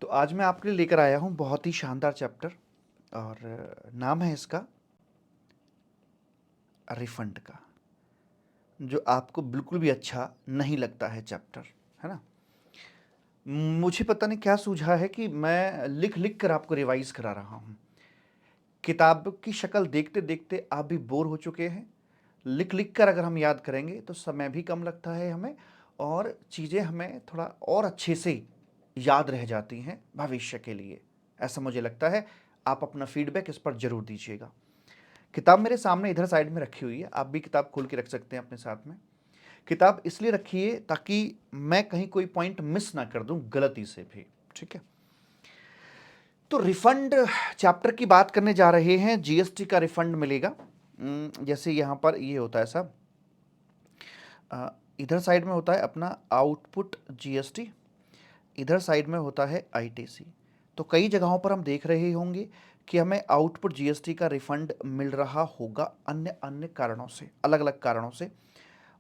तो आज मैं आपके लिए लेकर आया हूँ बहुत ही शानदार चैप्टर और नाम है इसका रिफंड का, जो आपको बिल्कुल भी अच्छा नहीं लगता है चैप्टर, है ना। मुझे पता नहीं क्या सूझा है कि मैं लिख लिख कर आपको रिवाइज करा रहा हूँ। किताब की शक्ल देखते देखते आप भी बोर हो चुके हैं। लिख लिख कर अगर हम याद करेंगे तो समय भी कम लगता है हमें, और चीज़ें हमें थोड़ा और अच्छे से याद रह जाती हैं भविष्य के लिए। ऐसा मुझे लगता है। आप अपना फीडबैक इस पर ज़रूर दीजिएगा। किताब मेरे सामने इधर साइड में रखी हुई है, आप भी किताब खोल के रख सकते हैं अपने साथ में। किताब इसलिए रखिए ताकि मैं कहीं कोई पॉइंट मिस ना कर दूं गलती से भी, ठीक है। तो रिफंड चैप्टर की बात करने जा रहे हैं। जीएसटी का रिफंड मिलेगा। जैसे यहां पर ये होता है सब, इधर साइड में होता है अपना आउटपुट जीएसटी, इधर साइड में होता है आईटीसी। तो कई जगहों पर हम देख रहे होंगे कि हमें आउटपुट जीएसटी का रिफंड मिल रहा होगा अन्य अन्य कारणों से, अलग अलग कारणों से।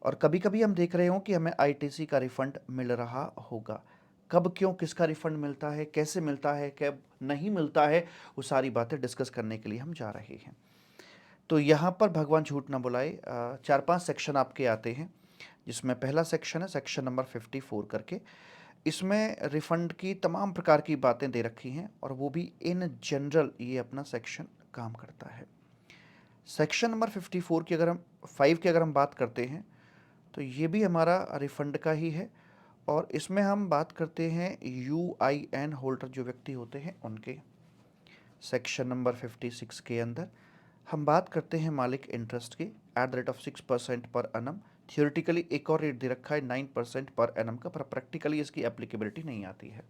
और कभी कभी हम देख रहे हों कि हमें आईटीसी का रिफंड मिल रहा होगा। कब, क्यों, किसका रिफंड मिलता है, कैसे मिलता है, कब नहीं मिलता है, वो सारी बातें डिस्कस करने के लिए हम जा रहे हैं। तो यहाँ पर भगवान झूठ ना बुलाए, 4-5 सेक्शन आपके आते हैं, जिसमें पहला सेक्शन है सेक्शन नंबर 54 करके। इसमें रिफंड की तमाम प्रकार की बातें दे रखी हैं, और वो भी इन जनरल ये अपना सेक्शन काम करता है। सेक्शन नंबर 54 की अगर हम 5 की अगर हम बात करते हैं तो ये भी हमारा रिफंड का ही है, और इसमें हम बात करते हैं यूआईएन होल्डर जो व्यक्ति होते हैं उनके। सेक्शन नंबर 56 के अंदर हम बात करते हैं मालिक इंटरेस्ट की at the rate of 6% per annum. Theoretically एक और रेट दे रखा है 9% पर एनम का, पर प्रैक्टिकली इसकी एप्लीकेबिलिटी नहीं आती है।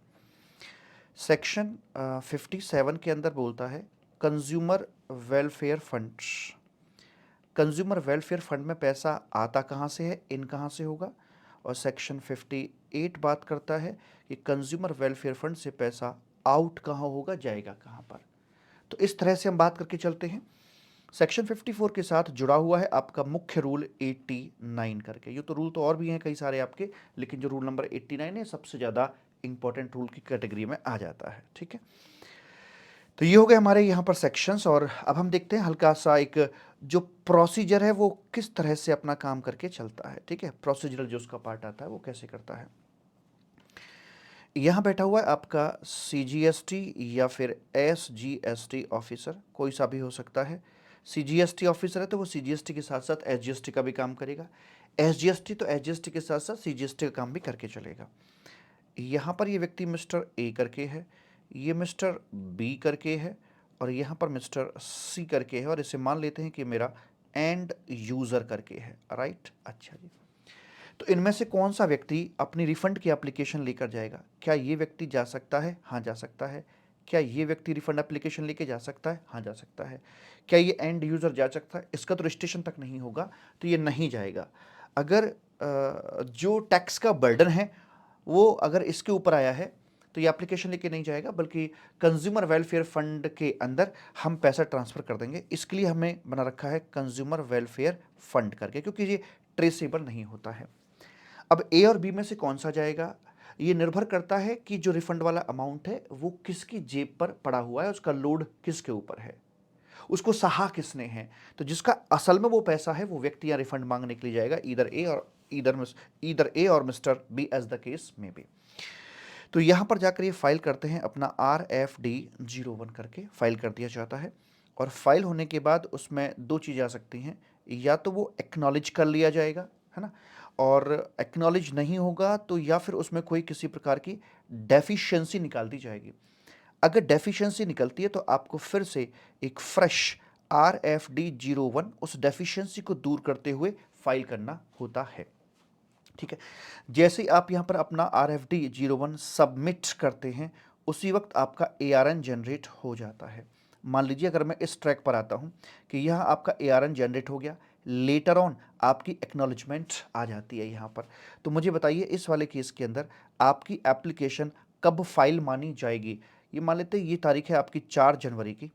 सेक्शन 57 के अंदर बोलता है consumer welfare fund. Consumer welfare fund में पैसा आता कहाँ से है, इन कहाँ से होगा। और सेक्शन 58 बात करता है कि कंज्यूमर वेलफेयर फंड से पैसा आउट कहाँ होगा, जाएगा कहाँ पर। तो इस तरह से हम बात करके चलते हैं। सेक्शन 54 के साथ जुड़ा हुआ है आपका मुख्य रूल 89 करके। ये तो रूल तो और भी हैं कई सारे आपके, लेकिन जो रूल नंबर 89 है सबसे ज़्यादा इंपॉर्टेंट रूल की कैटेगरी में आ जाता है, ठीक है। तो ये हो गए हमारे यहाँ पर सेक्शंस, और अब हम देखते हैं हल्का सा एक जो प्रोसीजर है वो किस तरह से अपना काम करके चलता है, ठीक है। प्रोसीजरल जो उसका पार्ट आता है वो कैसे करता है। यहाँ बैठा हुआ है आपका सीजीएसटी या फिर एसजीएसटी ऑफिसर, कोई सा भी हो सकता है। सीजीएसटी ऑफिसर है तो वो सीजीएसटी के साथ साथ एसजीएसटी का भी काम करेगा। एसजीएसटी तो एसजीएसटी के साथ साथ सीजीएसटी का काम भी करके चलेगा। यहाँ पर ये व्यक्ति मिस्टर ए करके है, ये मिस्टर बी करके है, और यहाँ पर मिस्टर सी करके है, और इसे मान लेते हैं कि मेरा एंड यूज़र करके है, राइट। अच्छा जी। तो इनमें से कौन सा व्यक्ति अपनी रिफंड की एप्लीकेशन लेकर जाएगा? क्या ये व्यक्ति जा सकता है? हाँ जा सकता है। क्या ये व्यक्ति रिफंड एप्लीकेशन लेके जा सकता है? हाँ जा सकता है। क्या ये एंड यूज़र जा सकता है? इसका तो रजिस्ट्रेशन तक नहीं होगा, तो ये नहीं जाएगा। अगर जो टैक्स का बर्डन है वो अगर इसके ऊपर आया है तो ये एप्लीकेशन लेके नहीं जाएगा, बल्कि कंज्यूमर वेलफेयर फंड के अंदर हम पैसा ट्रांसफ़र कर देंगे। इसके लिए हमने बना रखा है कंज्यूमर वेलफेयर फंड करके, क्योंकि ये ट्रेसेबल नहीं होता है। अब ए और बी में से कौन सा जाएगा, ये निर्भर करता है कि जो रिफंड वाला अमाउंट है वो किसकी जेब पर पड़ा हुआ है, उसका लोड किसके ऊपर है, उसको सहा किसने है। तो जिसका असल में वो पैसा है वो व्यक्ति या रिफंड मांगने के लिए जाएगा, ईदर ए और mister B as the case में भी। तो यहाँ पर जाकर ये फाइल करते हैं अपना RFD01 करके फाइल कर दिया जाता है। और फाइल होने के बाद उसमें दो चीज़ें आ सकती हैं, या तो वो एक्नॉलेज कर लिया जाएगा, है ना, और एक्नॉलेज नहीं होगा तो या फिर उसमें कोई किसी प्रकार की डेफिशिएंसी निकाल दी जाएगी। अगर डेफिशिएंसी निकलती है तो आपको फिर से एक फ्रेश RFD01 उस डेफिशिएंसी को दूर करते हुए फाइल करना होता है, ठीक है। जैसे ही आप यहाँ पर अपना RFD01 सबमिट करते हैं उसी वक्त आपका ARN जनरेट हो जाता है। मान लीजिए अगर मैं इस ट्रैक पर आता हूँ कि यह आपका ARN जनरेट हो गया, लेटर ऑन आपकी एक्नॉलेजमेंट आ जाती है यहाँ पर। तो मुझे बताइए इस वाले केस के अंदर आपकी एप्लीकेशन कब फाइल मानी जाएगी। ये मान लेते हैं ये तारीख है आपकी 4 जनवरी की,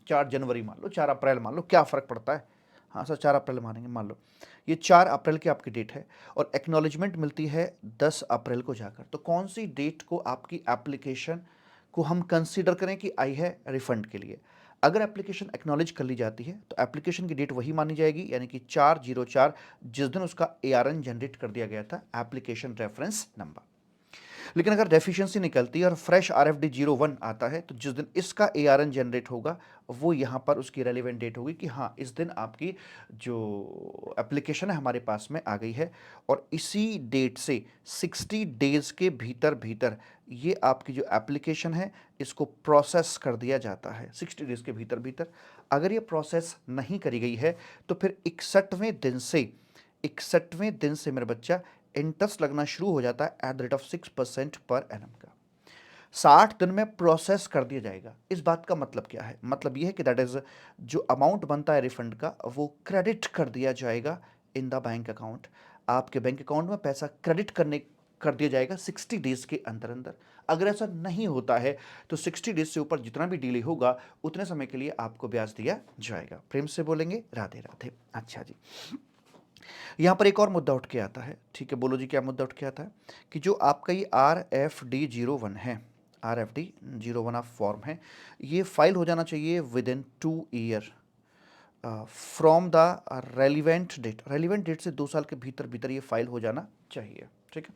4 जनवरी मान लो, 4 अप्रैल मान लो, क्या फ़र्क पड़ता है। हाँ सर 4 अप्रैल मानेंगे, मान लो ये 4 अप्रैल की आपकी डेट है, और एक्नॉलेजमेंट मिलती है 10 अप्रैल को जाकर। तो कौन सी डेट को आपकी एप्लीकेशन को हम कंसीडर करें कि आई है रिफंड के लिए। अगर एप्लीकेशन एक्नॉलेज कर ली जाती है तो एप्लीकेशन की डेट वही मानी जाएगी, यानी कि 4/04 जिस दिन उसका ARN जनरेट कर दिया गया था, एप्लीकेशन रेफरेंस नंबर। लेकिन अगर डेफिशिएंसी निकलती है और फ्रेश RFD 01 आता है तो जिस दिन इसका ARN जनरेट होगा वो यहाँ पर उसकी रेलिवेंट डेट होगी कि हाँ इस दिन आपकी जो एप्लीकेशन है हमारे पास में आ गई है, और इसी डेट से 60 डेज के भीतर भीतर ये आपकी जो एप्लीकेशन है इसको प्रोसेस कर दिया जाता है 60 डेज के भीतर भीतर। अगर ये प्रोसेस नहीं करी गई है तो फिर 61वें दिन से मेरा बच्चा इंटरेस्ट लगना शुरू हो जाता है at the rate of 6% per annum का। 60 दिन में प्रोसेस कर दिया जाएगा। इस बात का मतलब क्या है? मतलब यह है कि दैट इज जो अमाउंट बनता है रिफंड का वो क्रेडिट कर दिया जाएगा इन द बैंक अकाउंट। आपके बैंक अकाउंट में पैसा क्रेडिट कर दिया जाएगा 60 डेज के अंदर अंदर। अगर ऐसा नहीं होता है तो 60 डेज से ऊपर जितना भी डिले होगा उतने समय के लिए आपको ब्याज दिया जाएगा। प्रेम से बोलेंगे राधे राधे। अच्छा जी, यहाँ पर एक और मुद्दा उठ के आता है। ठीक है, बोलो जी क्या मुद्दा उठ के आता है कि जो आपका ये RFD 01 है, RFD 01 आप फॉर्म है, ये फाइल हो जाना चाहिए within 2 year from the relevant date. Relevant date से 2 साल के भीतर भीतर ये फाइल हो जाना चाहिए। ठीक है,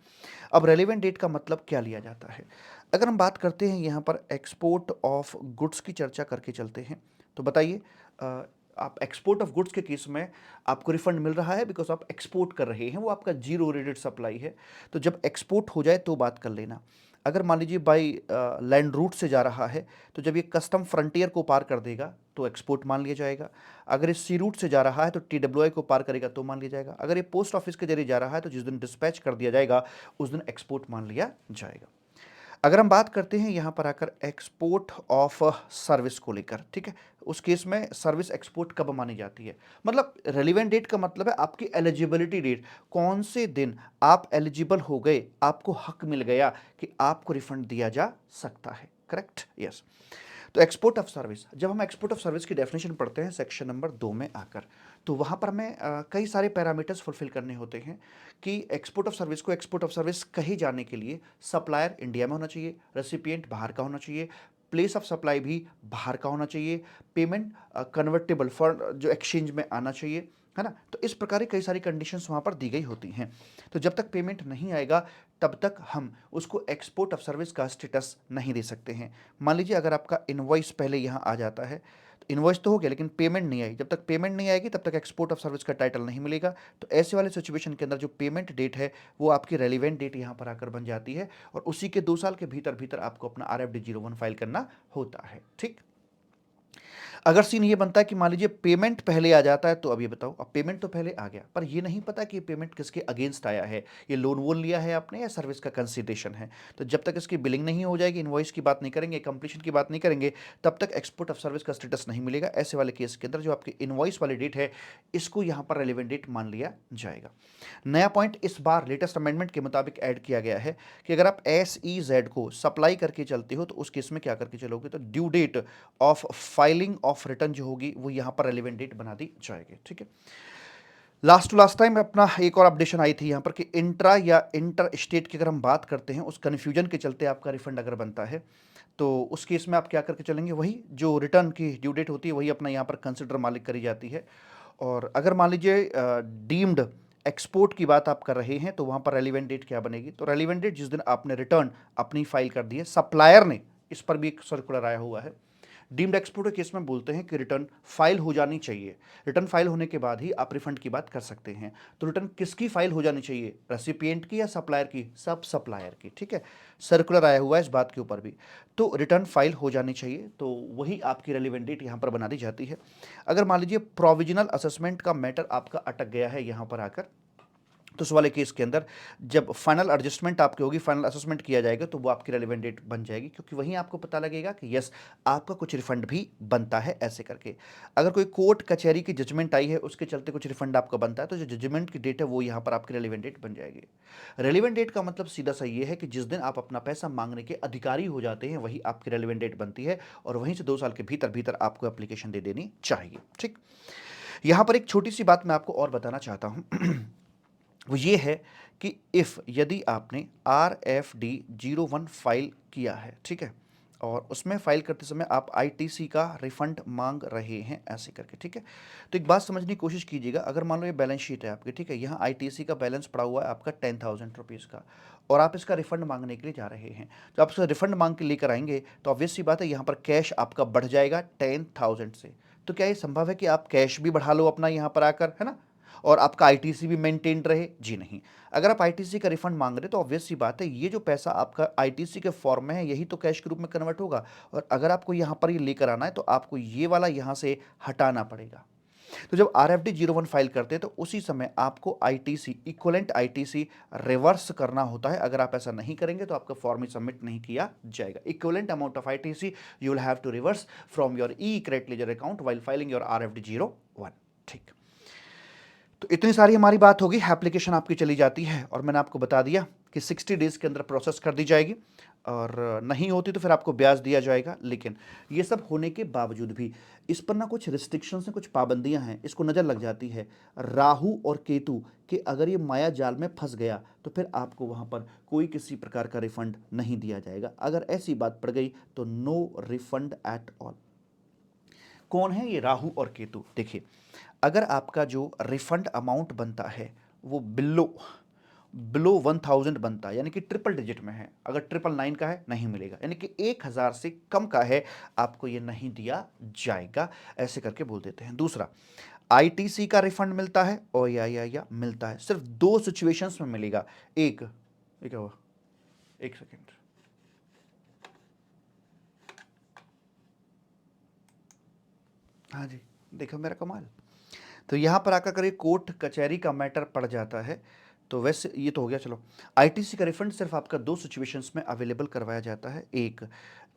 अब रेलिवेंट डेट का मतलब क्या लिया जाता है? अगर हम बात करते हैं यहाँ पर एक्सपोर्ट ऑफ गुड्स की चर्चा करके चलते हैं, तो बताइए आप एक्सपोर्ट ऑफ गुड्स के केस में आपको रिफंड मिल रहा है बिकॉज आप एक्सपोर्ट कर रहे हैं, वो आपका जीरो रेटेड सप्लाई है। तो जब एक्सपोर्ट हो जाए तो बात कर लेना। अगर मान लीजिए बाई लैंड रूट से जा रहा है तो जब ये कस्टम फ्रंटियर को पार कर देगा तो एक्सपोर्ट मान लिया जाएगा। अगर ये सी रूट से जा रहा है तो TWI को पार करेगा तो मान लिया जाएगा। अगर ये पोस्ट ऑफिस के जरिए जा रहा है तो जिस दिन डिस्पैच कर दिया जाएगा उस दिन एक्सपोर्ट मान लिया जाएगा। अगर हम बात करते हैं यहाँ पर आकर एक्सपोर्ट ऑफ सर्विस को लेकर, ठीक है, उस केस में सर्विस एक्सपोर्ट कब मानी जाती है? मतलब रेलिवेंट डेट का मतलब है आपकी एलिजिबिलिटी डेट, कौन से दिन आप एलिजिबल हो गए, आपको हक मिल गया कि आपको रिफंड दिया जा सकता है। Correct, yes. तो एक्सपोर्ट ऑफ सर्विस, जब हम एक्सपोर्ट ऑफ सर्विस की डेफिनेशन पढ़ते हैं सेक्शन नंबर 2 में आकर, तो वहाँ पर हमें कई सारे पैरामीटर्स फुलफिल करने होते हैं कि एक्सपोर्ट ऑफ सर्विस को एक्सपोर्ट ऑफ सर्विस कहे जाने के लिए सप्लायर इंडिया में होना चाहिए, रेसिपिएंट बाहर का होना चाहिए, प्लेस ऑफ सप्लाई भी बाहर का होना चाहिए, पेमेंट कन्वर्टेबल फॉर जो एक्सचेंज में आना चाहिए, है ना। तो इस प्रकार की कई सारी कंडीशंस वहाँ पर दी गई होती हैं। तो जब तक पेमेंट नहीं आएगा तब तक हम उसको एक्सपोर्ट ऑफ सर्विस का स्टेटस नहीं दे सकते हैं। मान लीजिए अगर आपका इनवॉइस पहले यहाँ आ जाता है, तो इनवॉइस तो हो गया लेकिन पेमेंट नहीं आई, जब तक पेमेंट नहीं आएगी तब तक एक्सपोर्ट ऑफ सर्विस का टाइटल नहीं मिलेगा। तो ऐसे वाले सिचुएशन के अंदर जो पेमेंट डेट है वो आपकी रेलिवेंट डेट यहाँ पर आकर बन जाती है, और उसी के 2 साल के भीतर भीतर आपको अपना RFD 01 फाइल करना होता है। ठीक, अगर सीन ये बनता है कि मान लीजिए पेमेंट पहले आ जाता है, तो अब ये बताओ, अब पेमेंट तो पहले आ गया पर ये नहीं पता कि पेमेंट किसके अगेंस्ट आया है, ये लोन वोन लिया है आपने या सर्विस का कंसिडरेशन है। तो जब तक इसकी बिलिंग नहीं हो जाएगी, इनवॉइस की बात नहीं करेंगे, कंप्लीशन की बात नहीं करेंगे, तब तक एक्सपोर्ट ऑफ सर्विस का स्टेटस नहीं मिलेगा। ऐसे वाले केस के अंदर जो आपकी इनवॉइस वाली डेट है इसको यहाँ पर रेलिवेंट डेट मान लिया जाएगा। नया पॉइंट इस बार लेटेस्ट अमेंडमेंट के मुताबिक ऐड किया गया है कि अगर आप SEZ को सप्लाई करके चलते हो तो उस केस में क्या करके चलोगे, तो due date of filing of return जो होगी वो यहाँ पर रेलिवेंट डेट बना दी जाएगी। ठीक है, लास्ट टू लास्ट टाइम अपना एक और अपडेशन आई थी यहाँ पर कि इंट्रा या इंटर स्टेट की अगर हम बात करते हैं, उस कन्फ्यूजन के चलते आपका रिफंड अगर बनता है तो उस केस में आप क्या करके चलेंगे, वही जो रिटर्न की ड्यू डेट होती है वही अपना यहाँ पर कंसिडर मालिक करी जाती है। और अगर मान लीजिए डीम्ड एक्सपोर्ट की बात आप कर रहे हैं तो वहाँ पर रेलिवेंट डेट क्या बनेगी, तो रेलिवेंट डेट जिस दिन आपने रिटर्न अपनी फाइल कर दी है, सप्लायर ने, इस पर भी एक सर्कुलर आया हुआ है, डीम्ड एक्सपोर्ट के केस में बोलते हैं कि रिटर्न फाइल हो जानी चाहिए, रिटर्न फाइल होने के बाद ही आप रिफंड की बात कर सकते हैं। तो रिटर्न किसकी फाइल हो जानी चाहिए, रेसिपिएंट की या सप्लायर की, सब सप्लायर की। ठीक है, सर्कुलर आया हुआ है इस बात के ऊपर भी। तो रिटर्न फाइल हो जानी चाहिए, तो वही आपकी रेलिवेंट डेट यहाँ पर बना दी जाती है। अगर मान लीजिए प्रोविजनल असेसमेंट का मैटर आपका अटक गया है यहाँ पर आकर, तो उस वाले केस के अंदर जब फाइनल एडजस्टमेंट आपकी होगी, फाइनल असेसमेंट किया जाएगा, तो वो आपकी रेलिवेंट डेट बन जाएगी, क्योंकि वहीं आपको पता लगेगा कि यस आपका कुछ रिफंड भी बनता है ऐसे करके। अगर कोई कोर्ट कचहरी की जजमेंट आई है उसके चलते कुछ रिफंड आपका बनता है, तो जो जजमेंट की डेट है वो यहाँ पर आपकी रेलिवेंट डेट बन जाएगी। रेलिवेंट डेट का मतलब सीधा सा ये है कि जिस दिन आप अपना पैसा मांगने के अधिकारी हो जाते हैं वही आपकी रेलिवेंट डेट बनती है, और वहीं से 2 साल के भीतर भीतर आपको एप्लीकेशन दे देनी चाहिए। ठीक, यहाँ पर एक छोटी सी बात मैं आपको और बताना चाहता हूँ वो ये है कि इफ़ यदि आपने RFD 01 फाइल किया है, ठीक है, और उसमें फाइल करते समय आप आईटीसी का रिफंड मांग रहे हैं ऐसे करके, ठीक है। तो एक बात समझने की कोशिश कीजिएगा, अगर मान लो ये बैलेंस शीट है आपकी, ठीक है, यहाँ आईटीसी का बैलेंस पड़ा हुआ है आपका 10,000 रुपीज़ का, और आप इसका रिफंड मांगने के लिए जा रहे हैं। जब आप इसका रिफंड मांग के लेकर आएंगे तो ऑब्वियस सी बात है यहाँ पर कैश आपका बढ़ जाएगा 10,000 से। तो क्या ये संभव है कि आप कैश भी बढ़ा लो अपना यहाँ पर आकर, है ना, और आपका आईटीसी भी मेंटेन रहे? जी नहीं। अगर आप आईटीसी का रिफंड मांग रहे तो ऑब्वियस सी बात है ये जो पैसा आपका आईटीसी के फॉर्म में है यही तो कैश के रूप में कन्वर्ट होगा, और अगर आपको यहाँ पर ये लेकर आना है तो आपको ये वाला यहाँ से हटाना पड़ेगा। तो जब RFD 01 फाइल करते हैं तो उसी समय आपको आईटीसी, इक्विवेलेंट आईटीसी रिवर्स करना होता है। अगर आप ऐसा नहीं करेंगे तो आपका फॉर्म ही सबमिट नहीं किया जाएगा। Equivalent amount of ITC you will have to reverse from your e credit ledger account while filing your RFD 01। ठीक, तो इतनी सारी हमारी बात होगी। एप्लीकेशन आपकी चली जाती है और मैंने आपको बता दिया कि 60 डेज़ के अंदर प्रोसेस कर दी जाएगी, और नहीं होती तो फिर आपको ब्याज दिया जाएगा। लेकिन ये सब होने के बावजूद भी इस पर ना कुछ रिस्ट्रिक्शंस हैं, कुछ पाबंदियां हैं, इसको नज़र लग जाती है राहु और केतु कि अगर ये माया जाल में फंस गया तो फिर आपको वहाँ पर कोई किसी प्रकार का रिफंड नहीं दिया जाएगा। अगर ऐसी बात पड़ गई तो नो रिफंड एट ऑल। कौन है ये राहु और केतु? देखिए, अगर आपका जो रिफंड अमाउंट बनता है वो बिलो 1000 बनता है, यानी कि ट्रिपल डिजिट में है, अगर 999 का है नहीं मिलेगा, यानी कि 1000 से कम का है आपको ये नहीं दिया जाएगा, ऐसे करके बोल देते हैं। दूसरा, आईटीसी का रिफंड मिलता है और या मिलता है सिर्फ 2 सिचुएशंस में मिलेगा। एक क्या हुआ, एक सेकेंड, हाँ जी, देखो मेरा कमाल। तो यहाँ पर आकर ये कोर्ट कचहरी का मैटर पड़ जाता है। तो वैसे ये तो हो गया, चलो। आईटीसी का रिफंड सिर्फ आपका 2 सिचुएशंस में अवेलेबल करवाया जाता है। एक,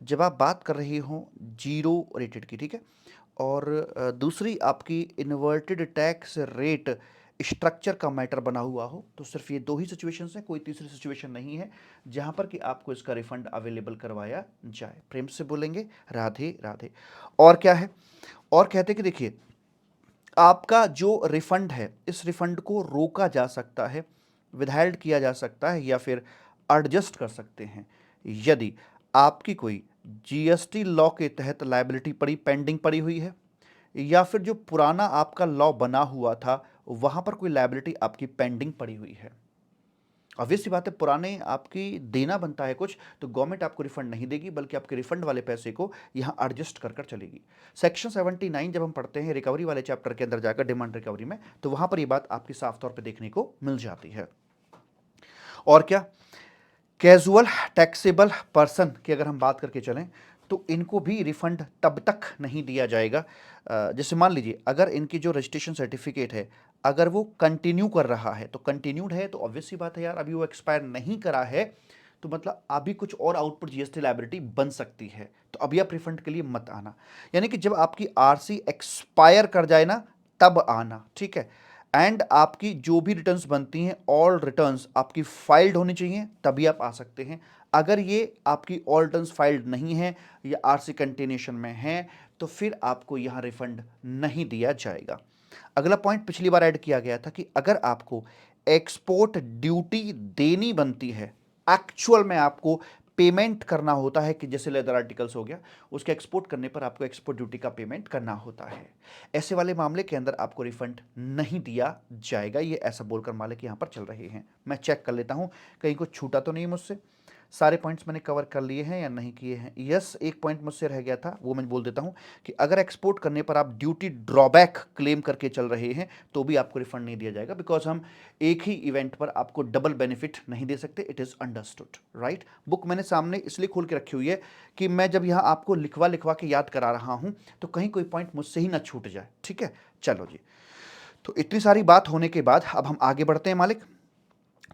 जब आप बात कर रहे हो जीरो रेटेड की, ठीक है, और दूसरी आपकी इन्वर्टेड टैक्स रेट स्ट्रक्चर का मैटर बना हुआ हो, तो सिर्फ ये 2 ही सिचुएशंस हैं, कोई तीसरी सिचुएशन नहीं है जहाँ पर कि आपको इसका रिफंड अवेलेबल करवाया जाए। प्रेम से बोलेंगे राधे राधे। और क्या है, और कहते कि देखिए, आपका जो रिफंड है इस रिफंड को रोका जा सकता है, विदहेल्ड किया जा सकता है, या फिर एडजस्ट कर सकते हैं यदि आपकी कोई जीएसटी लॉ के तहत लायबिलिटी पड़ी पेंडिंग पड़ी हुई है, या फिर जो पुराना आपका लॉ बना हुआ था वहां पर कोई लायबिलिटी आपकी पेंडिंग पड़ी हुई है। ऑब्वियस सी बात है, पुराने आपकी देना बनता है कुछ, तो गवर्नमेंट आपको रिफंड नहीं देगी, बल्कि आपके रिफंड वाले पैसे को यहाँ एडजस्ट कर कर चलेगी। सेक्शन 79 जब हम पढ़ते हैं रिकवरी वाले चैप्टर के अंदर जाकर डिमांड रिकवरी में, तो वहां पर ये बात आपकी साफ तौर पर देखने को मिल जाती है। और क्या, कैजुअल टैक्सेबल पर्सन की अगर हम बात करके चलें तो इनको भी रिफंड तब तक नहीं दिया जाएगा, जैसे मान लीजिए अगर इनकी जो रजिस्ट्रेशन सर्टिफिकेट है अगर वो कंटिन्यू कर रहा है, तो कंटिन्यूड है तो ऑब्वियस सी बात है यार, अभी वो एक्सपायर नहीं करा है, तो मतलब अभी कुछ और आउटपुट जीएसटी लायबिलिटी बन सकती है, तो अभी आप रिफंड के लिए मत आना। यानी कि जब आपकी आरसी एक्सपायर कर जाए ना तब आना, ठीक है। एंड आपकी जो भी रिटर्न्स बनती हैं ऑल रिटर्न्स आपकी फाइल्ड होनी चाहिए, तभी आप आ सकते हैं। अगर ये आपकी ऑल रिटर्न्स फाइल्ड नहीं है या आरसी कंटिन्यूशन में है तो फिर आपको यहाँ रिफंड नहीं दिया जाएगा। अगला पॉइंट पिछली बार ऐड किया गया था कि अगर आपको एक्सपोर्ट ड्यूटी देनी बनती है, एक्चुअल में आपको पेमेंट करना होता है, कि जैसे लेदर आर्टिकल्स हो गया, उसके एक्सपोर्ट करने पर आपको एक्सपोर्ट ड्यूटी का पेमेंट करना होता है, ऐसे वाले मामले के अंदर आपको रिफंड नहीं दिया जाएगा। ये ऐसा बोलकर मालिक यहाँ पर चल रहे हैं। मैं चेक कर लेता हूँ कहीं कुछ छूटा तो नहीं मुझसे, सारे पॉइंट्स मैंने कवर कर लिए हैं या नहीं किए हैं। यस, एक पॉइंट मुझसे रह गया था, वो मैं बोल देता हूं कि अगर एक्सपोर्ट करने पर आप ड्यूटी ड्रॉबैक क्लेम करके चल रहे हैं तो भी आपको रिफंड नहीं दिया जाएगा, बिकॉज हम एक ही इवेंट पर आपको डबल बेनिफिट नहीं दे सकते। It is understood, right. Book मैंने सामने इसलिए खोल के रखी हुई है कि मैं जब यहाँ आपको लिखवा लिखवा के याद करा रहा हूँ तो कहीं कोई पॉइंट मुझसे ही ना छूट जाए, ठीक है। चलो जी, तो इतनी सारी बात होने के बाद अब हम आगे बढ़ते हैं मालिक।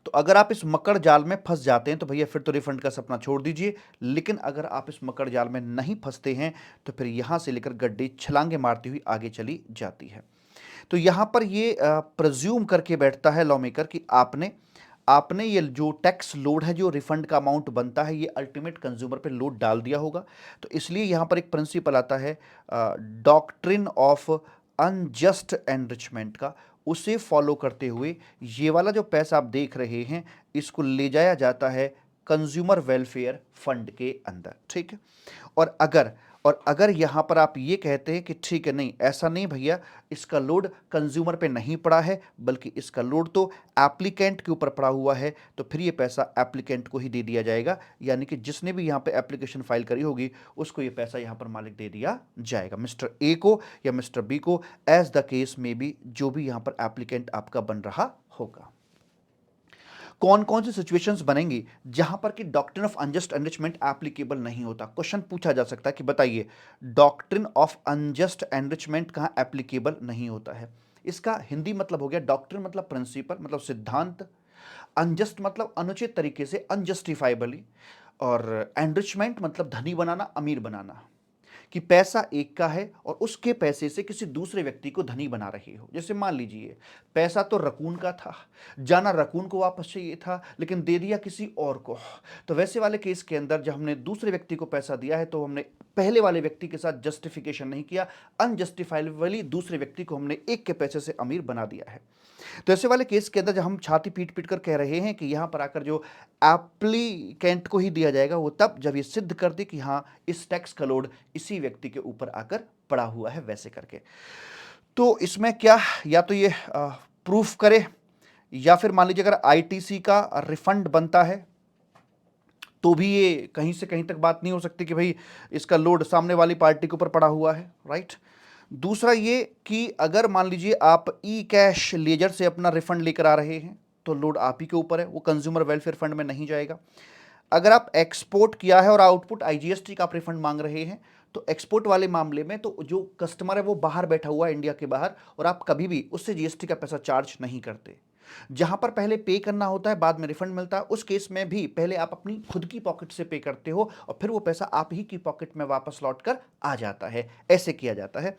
तो अगर आप इस मकर जाल में फंस जाते हैं तो भैया फिर तो रिफंड का सपना छोड़ दीजिए, लेकिन अगर आप इस मकर जाल में नहीं फंसते हैं तो फिर यहां से लेकर गड्डी छलांगे मारती हुई आगे चली जाती है। तो यहां पर ये प्रज्यूम करके बैठता है लॉ मेकर कि आपने आपने ये जो टैक्स लोड है, जो रिफंड का अमाउंट बनता है, ये अल्टीमेट कंज्यूमर पे लोड डाल दिया होगा। तो इसलिए यहां पर एक प्रिंसिपल आता है डॉक्ट्रिन ऑफ अनजस्ट एनरिचमेंट का, उसे फॉलो करते हुए ये वाला जो पैसा आप देख रहे हैं इसको ले जाया जाता है कंज्यूमर वेलफेयर फंड के अंदर, ठीक है। और अगर यहां पर आप ये कहते हैं कि ठीक है, नहीं ऐसा नहीं भैया, इसका लोड कंज्यूमर पे नहीं पड़ा है बल्कि इसका लोड तो एप्लीकेंट के ऊपर पड़ा हुआ है, तो फिर ये पैसा एप्लीकेंट को ही दे दिया जाएगा, यानी कि जिसने भी यहां पे एप्लीकेशन फाइल करी होगी उसको ये पैसा यहां पर मालिक दे दिया जाएगा, मिस्टर ए को या मिस्टर बी को, एज द केस में भी, जो भी यहां पर एप्लीकेंट आपका बन रहा होगा। कौन कौन सी सिचुएशंस बनेंगी जहां पर कि doctrine of unjust enrichment applicable नहीं होता? क्वेश्चन पूछा जा सकता है कि बताइए डॉक्ट्रिन ऑफ अनजस्ट एनरिचमेंट कहां एप्लीकेबल नहीं होता है? इसका हिंदी मतलब हो गया, डॉक्ट्रिन मतलब प्रिंसिपल, मतलब सिद्धांत, अनजस्ट मतलब अनुचित तरीके से, अनजस्टिफाइबली, और एनरिचमेंट मतलब धनी बनाना, अमीर बनाना, कि पैसा एक का है और उसके पैसे से किसी दूसरे व्यक्ति को धनी बना रहे हो। जैसे मान लीजिए पैसा तो रकून का था, जाना रकून को वापस चाहिए था, लेकिन दे दिया किसी और को, तो वैसे वाले केस के अंदर जब हमने दूसरे व्यक्ति को पैसा दिया है तो हमने पहले वाले व्यक्ति के साथ जस्टिफिकेशन नहीं किया, अनजस्टिफाइबली दूसरे व्यक्ति को हमने एक के पैसे से अमीर बना दिया है। तो ऐसे वाले केस के अंदर जब हम छाती पीट पीट कर कह रहे हैं कि यहां पर आकर जो एप्लीकेंट को ही दिया जाएगा, वो तब जब ये सिद्ध कर दे कि हाँ इस टैक्स का लोड इसी व्यक्ति के ऊपर आकर पड़ा हुआ है, वैसे करके। तो इसमें क्या, या तो ये प्रूफ करे, या फिर मान लीजिए अगर आईटीसी का रिफंड बनता है तो भी ये कहीं से कहीं तक बात नहीं हो सकती कि भाई इसका लोड सामने वाली पार्टी के ऊपर पड़ा हुआ है, राइट। दूसरा ये कि अगर मान लीजिए आप ई कैश लेजर से अपना रिफंड लेकर आ रहे हैं तो लोड आप ही के ऊपर है, वो कंज्यूमर वेलफेयर फंड में नहीं जाएगा। अगर आप एक्सपोर्ट किया है और आउटपुट आईजीएसटी का आप रिफंड मांग रहे हैं तो एक्सपोर्ट वाले मामले में तो जो कस्टमर है वो बाहर बैठा हुआ है, इंडिया के बाहर, और आप कभी भी उससे जीएसटी का पैसा चार्ज नहीं करते। जहां पर पहले पे करना होता है बाद में रिफंड मिलता है, उस केस में भी पहले आप अपनी खुद की पॉकेट से पे करते हो और फिर वो पैसा आप ही की पॉकेट में वापस लौट कर आ जाता है, ऐसे किया जाता है।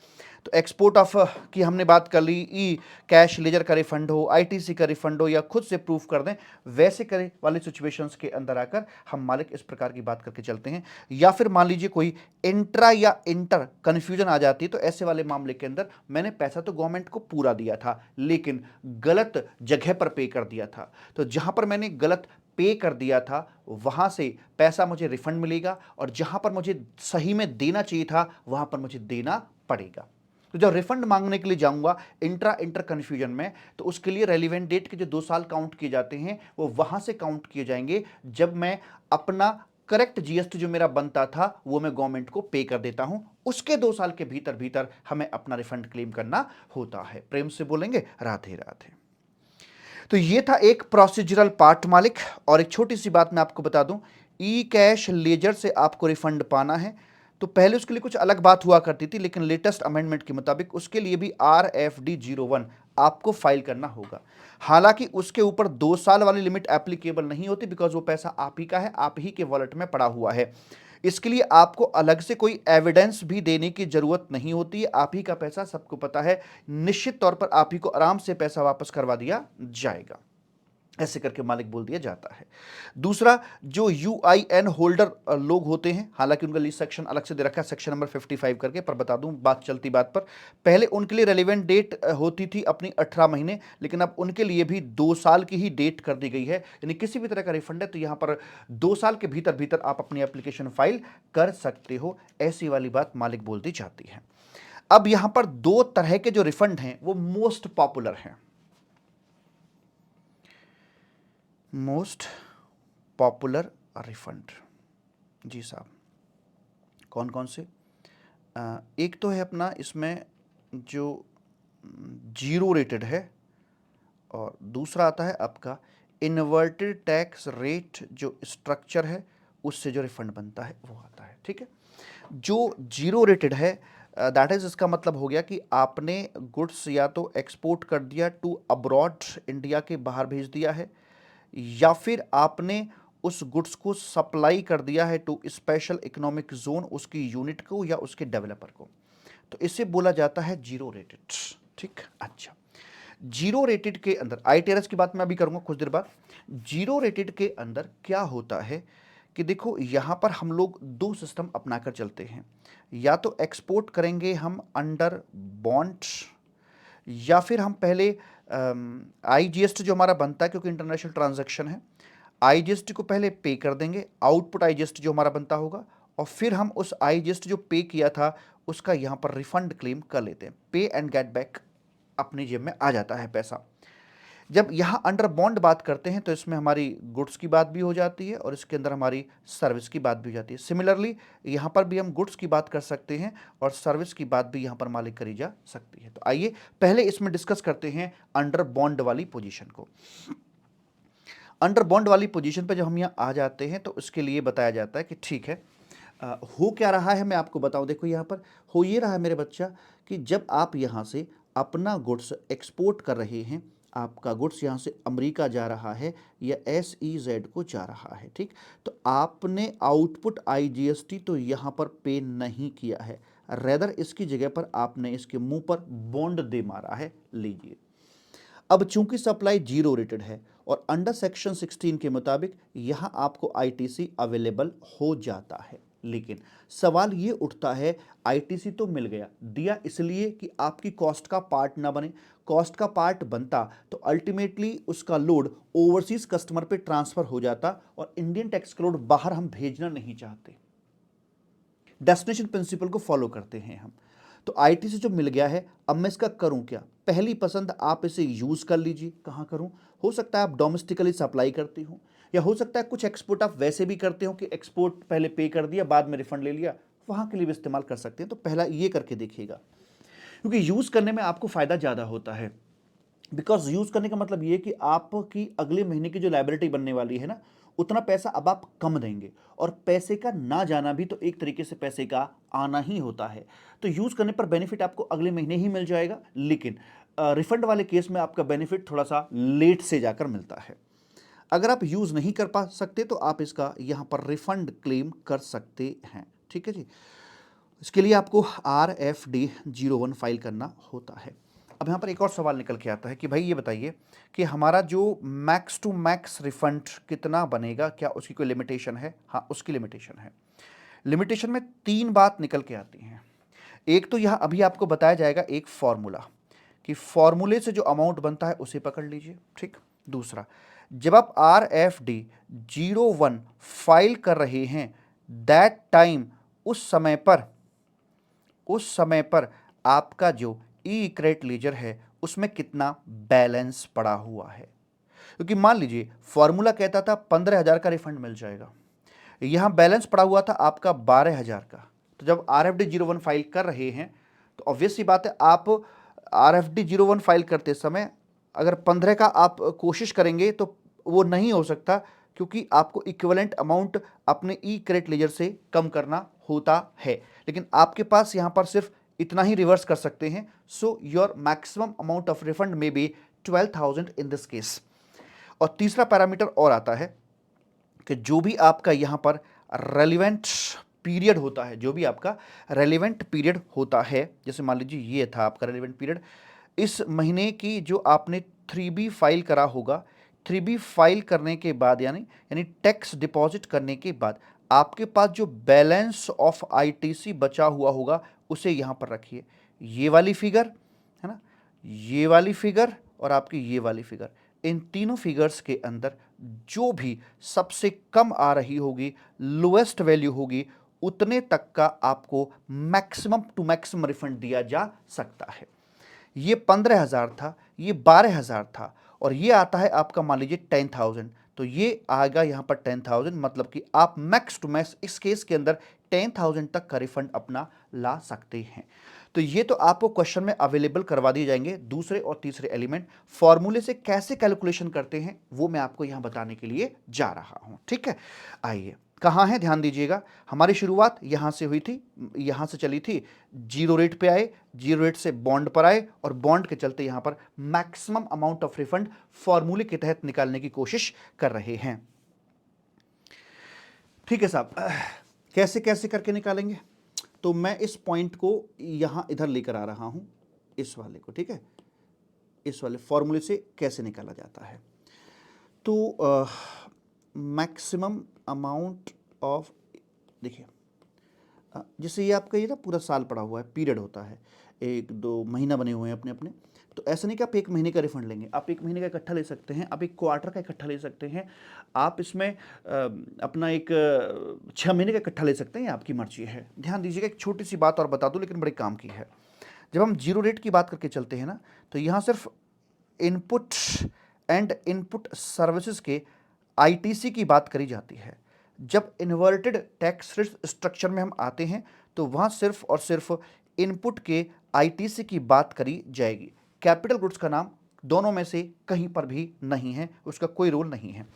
तो एक्सपोर्ट ऑफ की हमने बात कर ली, ई कैश लेजर का रिफंड हो, आईटीसी का रिफंड हो, या खुद से प्रूफ कर दें, वैसे करे वाली सिचुएशंस के अंदर आकर हम मालिक इस प्रकार की बात करके चलते हैं। या फिर मान लीजिए कोई इंट्रा या इंटर कंफ्यूजन आ जाती है, तो ऐसे वाले मामले के अंदर मैंने पैसा तो गवर्नमेंट को पूरा दिया था लेकिन गलत जगह पर पे कर दिया था, तो जहां पर मैंने गलत पे कर दिया था वहां से पैसा मुझे रिफंड मिलेगा, और जहां पर मुझे सही में देना चाहिए था वहां पर मुझे देना पड़ेगा। तो जब रिफंड मांगने के लिए जाऊंगा इंटर कन्फ्यूजन में, तो उसके लिए रेलिवेंट डेट के जो 2 साल काउंट किए जाते हैं वो वहां से काउंट किए जाएंगे जब मैं अपना करेक्ट जीएसटी जो मेरा बनता था वो मैं गवर्नमेंट को पे कर देता हूं, उसके 2 साल के भीतर भीतर हमें अपना रिफंड क्लेम करना होता है। प्रेम से बोलेंगे राधे राधे। तो ये था एक प्रोसीजरल पार्ट मालिक। और एक छोटी सी बात मैं आपको बता दूं, ई कैश लेजर से आपको रिफंड पाना है तो पहले उसके लिए कुछ अलग बात हुआ करती थी, लेकिन लेटेस्ट अमेंडमेंट के मुताबिक उसके लिए भी RFD 01 आपको फाइल करना होगा। हालांकि उसके ऊपर 2 साल वाली लिमिट एप्लीकेबल नहीं होती, बिकॉज वो पैसा आप ही का है, आप ही के वॉलेट में पड़ा हुआ है। इसके लिए आपको अलग से कोई एविडेंस भी देने की जरूरत नहीं होती है, आप ही का पैसा, सबको पता है, निश्चित तौर पर आप ही को आराम से पैसा वापस करवा दिया जाएगा, ऐसे करके मालिक बोल दिया जाता है। दूसरा, जो यूआईएन होल्डर लोग होते हैं, हालांकि उनका लिए सेक्शन अलग से दे रखा है, सेक्शन नंबर 55 करके, पर बता दूं बात चलती बात पर, पहले उनके लिए रेलिवेंट डेट होती थी अपनी 18 महीने, लेकिन अब उनके लिए भी 2 साल की ही डेट कर दी गई है। यानी किसी भी तरह का रिफंड है तो यहां पर 2 साल के भीतर भीतर आप अपनी एप्लीकेशन फाइल कर सकते हो, ऐसी वाली बात मालिक बोलती जाती है। अब यहां पर 2 तरह के जो रिफंड हैं वो मोस्ट पॉपुलर हैं, मोस्ट पॉपुलर रिफंड। जी साहब, कौन कौन से? एक तो है अपना इसमें जो जीरो रेटेड है, और दूसरा आता है आपका इन्वर्टेड टैक्स रेट, जो स्ट्रक्चर है उससे जो रिफंड बनता है वो आता है, ठीक है। जो जीरो रेटेड है दैट इज, इसका मतलब हो गया कि आपने गुड्स या तो एक्सपोर्ट कर दिया टू अब्रॉड, इंडिया के बाहर भेज दिया है, या फिर आपने उस गुड्स को सप्लाई कर दिया है टू स्पेशल इकोनॉमिक जोन, उसकी यूनिट को या उसके डेवलपर को, तो इसे बोला जाता है जीरो रेटेड, ठीक। अच्छा, जीरो रेटेड के अंदर आईटीआरएस की बात मैं अभी करूंगा कुछ देर बाद। जीरो रेटेड के अंदर क्या होता है कि देखो यहां पर हम लोग 2 सिस्टम अपनाकर चलते हैं, या तो एक्सपोर्ट करेंगे हम अंडर बॉन्ड, या फिर हम पहले आईजीएसटी जो हमारा बनता है, क्योंकि इंटरनेशनल ट्रांजैक्शन है, आईजीएसटी को पहले पे कर देंगे, आउटपुट आईजीएसटी जो हमारा बनता होगा, और फिर हम उस आईजीएसटी जो पे किया था उसका यहां पर रिफंड क्लेम कर लेते हैं। पे एंड गेट बैक अपनी जेब में आ जाता है पैसा। जब यहाँ अंडर बॉन्ड बात करते हैं तो इसमें हमारी गुड्स की बात भी हो जाती है और इसके अंदर हमारी सर्विस की बात भी हो जाती है। सिमिलरली यहाँ पर भी हम गुड्स की बात कर सकते हैं और सर्विस की बात भी यहाँ पर मालिक करी जा सकती है। तो आइए पहले इसमें डिस्कस करते हैं अंडर बॉन्ड वाली पोजीशन को। अंडर बॉन्ड वाली पोजीशन पे जब हम यहाँ आ जाते हैं तो उसके लिए बताया जाता है कि ठीक है, हो क्या रहा है मैं आपको बताऊं। देखो यहाँ पर हो ये रहा है मेरे बच्चा कि जब आप यहाँ से अपना गुड्स एक्सपोर्ट कर रहे हैं, आपका गुड्स यहाँ से अमेरिका जा रहा है या SEZ को जा रहा है, ठीक, तो आपने आउटपुट आईजीएसटी तो यहाँ पर पे नहीं किया है, रेदर इसकी जगह पर आपने इसके मुंह पर बॉन्ड दे मारा है। लीजिए, अब चूंकि सप्लाई जीरो रेटेड है और अंडर सेक्शन 16 के मुताबिक यहां आपको आईटीसी अवेलेबल हो जाता है, लेकिन सवाल ये उठता है आईटीसी तो मिल गया, दिया इसलिए कि आपकी कॉस्ट का पार्ट ना बने। कॉस्ट का पार्ट बनता तो अल्टीमेटली उसका लोड ओवरसीज कस्टमर पे ट्रांसफर हो जाता और इंडियन टैक्स का लोड बाहर हम भेजना नहीं चाहते। डेस्टिनेशन प्रिंसिपल को फॉलो करते हैं हम। तो आईटीसी जो मिल गया है, अब मैं इसका करूं क्या? पहली पसंद आप इसे यूज कर लीजिए। कहां करूं? हो सकता है आप डोमेस्टिकली सप्लाई करती हो, या हो सकता है कुछ एक्सपोर्ट आप वैसे भी करते हो कि एक्सपोर्ट पहले पे कर दिया बाद में रिफंड ले लिया, वहां के लिए भी इस्तेमाल कर सकते हैं। तो पहला ये करके देखिएगा, क्योंकि यूज करने में आपको फायदा ज्यादा होता है। बिकॉज यूज करने का मतलब ये कि आपकी अगले महीने की जो लायबिलिटी बनने वाली है ना, उतना पैसा अब आप कम देंगे, और पैसे का ना जाना भी तो एक तरीके से पैसे का आना ही होता है। तो यूज करने पर बेनिफिट आपको अगले महीने ही मिल जाएगा, लेकिन रिफंड वाले केस में आपका बेनिफिट थोड़ा सा लेट से जाकर मिलता है। अगर आप यूज नहीं कर पा सकते तो आप इसका यहां पर रिफंड क्लेम कर सकते हैं, ठीक है जी। इसके लिए आपको RFD-01 फाइल करना होता है। अब यहाँ पर एक और सवाल निकल के आता है कि भाई ये बताइए कि हमारा जो मैक्स टू मैक्स रिफंड कितना बनेगा, क्या उसकी कोई लिमिटेशन है? हाँ, उसकी लिमिटेशन है। लिमिटेशन में 3 बात निकल के आती हैं। एक तो यहाँ अभी आपको बताया जाएगा एक फॉर्मूला, कि फॉर्मूले से जो अमाउंट बनता है उसे पकड़ लीजिए, ठीक। दूसरा, जब आप RFD-01 फाइल कर रहे हैं, दैट टाइम उस समय पर आपका जो ई क्रेडिट लेजर है उसमें कितना बैलेंस पड़ा हुआ है। क्योंकि मान लीजिए फॉर्मूला कहता था 15,000 का रिफंड मिल जाएगा, यहां बैलेंस पड़ा हुआ था आपका 12,000 का। तो जब RFD-01 फाइल कर रहे हैं तो ऑब्वियस सी बात है, आप RFD-01 फाइल करते समय अगर 15 का आप कोशिश करेंगे तो वो नहीं हो सकता, क्योंकि आपको इक्विवेलेंट अमाउंट अपने ई क्रेडिट लेजर से कम करना होता है। लेकिन आपके पास यहां पर सिर्फ इतना ही रिवर्स कर सकते हैं। So your maximum amount of refund में बी 12,000 इन दिस केस। और तीसरा पैरामीटर और आता है कि जो भी आपका यहां पर रेलिवेंट पीरियड होता है, जो भी आपका रेलिवेंट पीरियड होता है, जैसे मान लीजिए ये था आपका रेलिवेंट पीरियड, इस महीने की जो आपने 3B फाइल करा होगा, 3B फाइल करने के बाद यानी यानी टैक्स डिपॉजिट करने के बाद आपके पास जो बैलेंस ऑफ आईटीसी बचा हुआ होगा उसे यहां पर रखिए। ये वाली फिगर है ना, ये वाली फिगर और आपकी ये वाली फिगर, इन तीनों फिगर्स के अंदर जो भी सबसे कम आ रही होगी, लोएस्ट वैल्यू होगी, उतने तक का आपको मैक्सिमम टू मैक्सिमम रिफंड दिया जा सकता है। ये 15,000 था, ये 12,000 था, और ये आता है आपका मान लीजिए 10,000। तो ये आएगा यहाँ पर 10,000, मतलब कि आप मैक्स टू मैक्स इस केस के अंदर 10,000 तक का रिफंड अपना ला सकते हैं। तो ये तो आपको क्वेश्चन में अवेलेबल करवा दिए जाएंगे। दूसरे और तीसरे एलिमेंट फॉर्मूले से कैसे कैलकुलेशन करते हैं वो मैं आपको यहाँ बताने के लिए जा रहा हूँ, ठीक है। आइए, कहाँ है ध्यान दीजिएगा। हमारी शुरुआत यहाँ से हुई थी, यहाँ से चली थी, जीरो रेट पे आए, जीरो रेट से बॉन्ड पर आए, और बॉन्ड के चलते यहाँ पर मैक्सिमम अमाउंट ऑफ रिफंड फॉर्मूले के तहत निकालने की कोशिश कर रहे हैं। ठीक है साहब, कैसे कैसे करके निकालेंगे? तो मैं इस पॉइंट को यहाँ इधर लेकर आ रहा हूँ, इस वाले को, ठीक है। इस वाले फॉर्मूले से कैसे निकाला जाता है? तो मैक्सिमम अमाउंट ऑफ, देखिए जैसे ये आपका ये ना पूरा साल पड़ा हुआ है, पीरियड होता है, 1-2 महीना बने हुए हैं अपने अपने, तो ऐसा नहीं कि आप 1 महीने का रिफंड लेंगे, आप 1 महीने का इकट्ठा ले सकते हैं, आप 1 क्वार्टर का इकट्ठा ले सकते हैं, आप इसमें अपना एक 6 महीने का इकट्ठा ले सकते हैं, ये आपकी मर्जी है। ध्यान दीजिएगा, एक छोटी सी बात और बता दूं लेकिन बड़े काम की है। जब हम जीरो रेट की बात करके चलते हैं ना, तो यहाँ सिर्फ इनपुट एंड इनपुट सर्विसेज के आईटीसी की बात करी जाती है। जब इन्वर्टेड टैक्स रेट स्ट्रक्चर में हम आते हैं तो वहाँ सिर्फ और सिर्फ इनपुट के आईटीसी की बात करी जाएगी। कैपिटल गुड्स का नाम दोनों में से कहीं पर भी नहीं है, उसका कोई रोल नहीं है।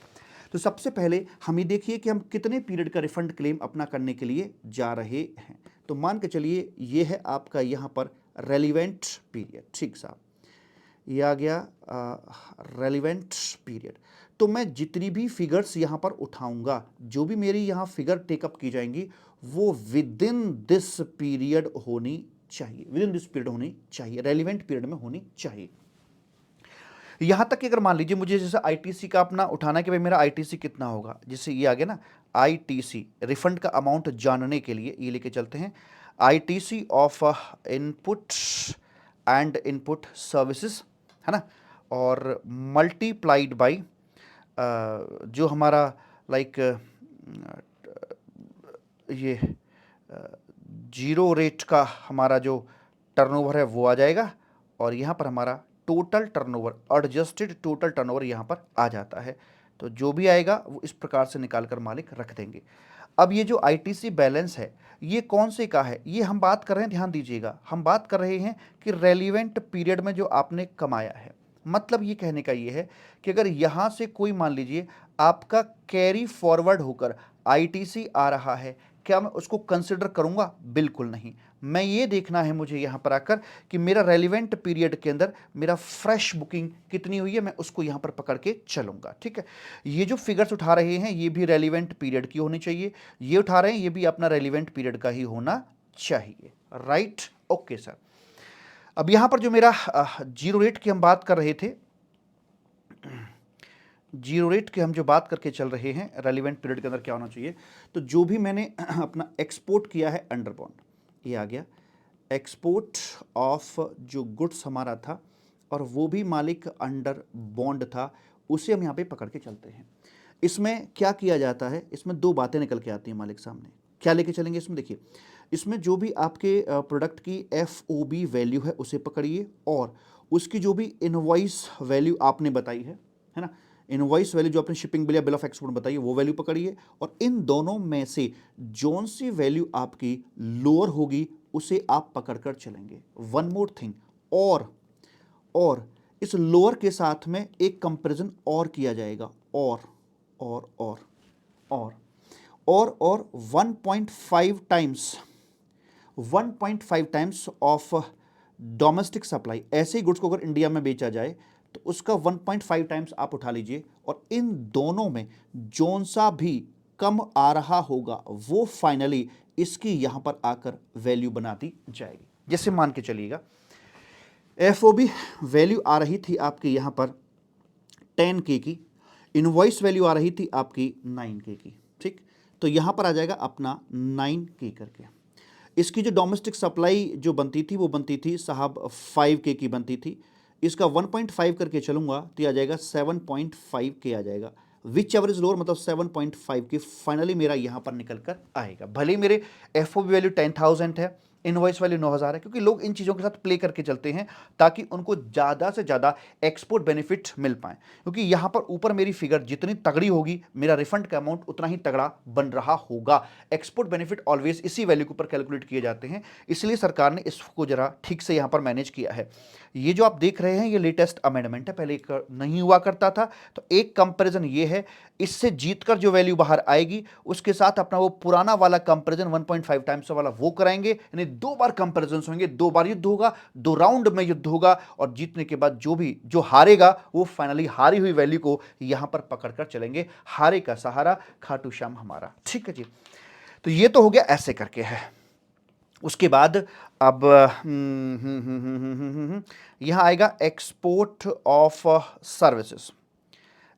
तो सबसे पहले हम ये देखिए कि हम कितने पीरियड का रिफंड क्लेम अपना करने के लिए जा रहे हैं। तो मान के चलिए ये है आपका यहाँ पर रेलिवेंट पीरियड, ठीक साहब, ये आ गया रेलिवेंट पीरियड। तो मैं जितनी भी फिगर्स यहाँ पर उठाऊंगा, जो भी मेरी यहाँ फिगर टेकअप की जाएंगी, वो विद इन दिस पीरियड होनी चाहिए, विद इन दिस पीरियड होनी चाहिए, रेलिवेंट पीरियड में होनी चाहिए। यहां तक कि अगर मान लीजिए मुझे जैसे आईटीसी का अपना उठाना है कि भाई मेरा आईटीसी कितना होगा, जैसे ये आ गया ना आईटीसी, रिफंड का अमाउंट जानने के लिए ये लेके चलते हैं, ITC of input and input services, है ना, और मल्टीप्लाइड बाई जो हमारा लाइक ये जीरो रेट का हमारा जो टर्नओवर है वो आ जाएगा, और यहाँ पर हमारा total turnover, adjusted total turnover यहाँ पर आ जाता है। तो जो भी आएगा वो इस प्रकार से निकाल कर मालिक रख देंगे। अब ये जो आईटीसी बैलेंस है ये कौन से का है, ये हम बात कर रहे हैं, ध्यान दीजिएगा, हम बात कर रहे हैं कि रेलिवेंट पीरियड में जो आपने कमाया है। मतलब ये कहने का ये है कि अगर यहाँ से कोई मान लीजिए आपका कैरी फॉरवर्ड होकर आईटीसी आ रहा है, क्या मैं उसको कंसिडर करूंगा? बिल्कुल नहीं। मैं ये देखना है मुझे यहाँ पर आकर कि मेरा रेलिवेंट पीरियड के अंदर मेरा फ्रेश बुकिंग कितनी हुई है, मैं उसको यहाँ पर पकड़ के चलूंगा, ठीक है। ये जो फिगर्स उठा रहे हैं ये भी रेलिवेंट पीरियड की होनी चाहिए, ये उठा रहे हैं ये भी अपना रेलिवेंट पीरियड का ही होना चाहिए, राइट, ओके सर। अब यहाँ पर जो मेरा जीरो रेट की हम बात कर रहे थे, जीरो रेट की हम जो बात करके चल रहे हैं रेलिवेंट पीरियड के अंदर क्या होना चाहिए, तो जो भी मैंने अपना एक्सपोर्ट किया है अंडर बॉन्ड, ये आ गया एक्सपोर्ट ऑफ जो गुड्स हमारा था और वो भी मालिक अंडर बॉन्ड था, उसे हम यहाँ पे पकड़ के चलते हैं। इसमें क्या किया जाता है, इसमें दो बातें निकल के आती हैं मालिक सामने। क्या लेके चलेंगे इसमें, देखिए इसमें जो भी आपके प्रोडक्ट की FOB वैल्यू है उसे पकड़िए, और उसकी जो भी इनवॉइस वैल्यू आपने बताई है ना, इनवॉइस वैल्यू जो आपने शिपिंग बिल या बिल ऑफ एक्सपोर्ट बताई है वो वैल्यू पकड़िए, और इन दोनों में से जोन सी वैल्यू आपकी लोअर होगी उसे आप पकड़कर चलेंगे। वन मोर थिंग, और इस लोअर के साथ में एक कंपैरिजन और किया जाएगा, और 1.5 टाइम्स ऑफ डोमेस्टिक सप्लाई। ऐसे ही गुड्स को अगर इंडिया में बेचा जाए तो उसका 1.5 टाइम्स आप उठा लीजिए, और इन दोनों में जोन सा भी कम आ रहा होगा वो फाइनली इसकी यहां पर आकर वैल्यू बना दी जाएगी। जैसे मान के चलिएगा FOB वैल्यू आ रही थी आपकी यहां पर 10K की, इनवॉइस वैल्यू आ रही थी आपकी 9K की, ठीक, तो यहां पर आ जाएगा अपना 9K करके। इसकी जो डोमेस्टिक सप्लाई जो बनती थी वो बनती थी साहब 5K की बनती थी, इसका 1.5 करके चलूंगा तो आ जाएगा 7.5K आ जाएगा, विच एवरेज लोअर मतलब 7.5 के फाइनली मेरा यहां पर निकल कर आएगा। भले मेरे FOB वैल्यू 10,000 है, इनवॉइस वैल्यू 9,000 है, क्योंकि लोग इन चीज़ों के साथ प्ले करके चलते हैं ताकि उनको ज़्यादा से ज़्यादा एक्सपोर्ट बेनिफिट मिल पाए, क्योंकि यहाँ पर ऊपर मेरी फिगर जितनी तगड़ी होगी मेरा रिफंड का अमाउंट उतना ही तगड़ा बन रहा होगा। एक्सपोर्ट बेनिफिट ऑलवेज इसी वैल्यू के ऊपर कैलकुलेट किए जाते हैं, इसलिए सरकार ने इसको जरा ठीक से यहाँ पर मैनेज किया है। ये जो आप देख रहे हैं ये लेटेस्ट अमेंडमेंट है, पहले नहीं हुआ करता था। तो एक कंपैरिजन ये है, इससे जीतकर जो वैल्यू बाहर आएगी उसके साथ अपना वो पुराना वाला कंपैरिजन 1.5 टाइम्स वाला वो कराएंगे, यानी 2 बार कंपैरिजन होंगे, 2 बार युद्ध होगा, 2 राउंड में युद्ध होगा, और जीतने के बाद जो हारेगा वो फाइनली हारी हुई वैल्यू को यहां पर पकड़कर चलेंगे। हारे का सहारा खाटू श्याम हमारा, ठीक है जी। तो ये तो हो गया ऐसे करके है। उसके बाद अब यहां आएगा export of services.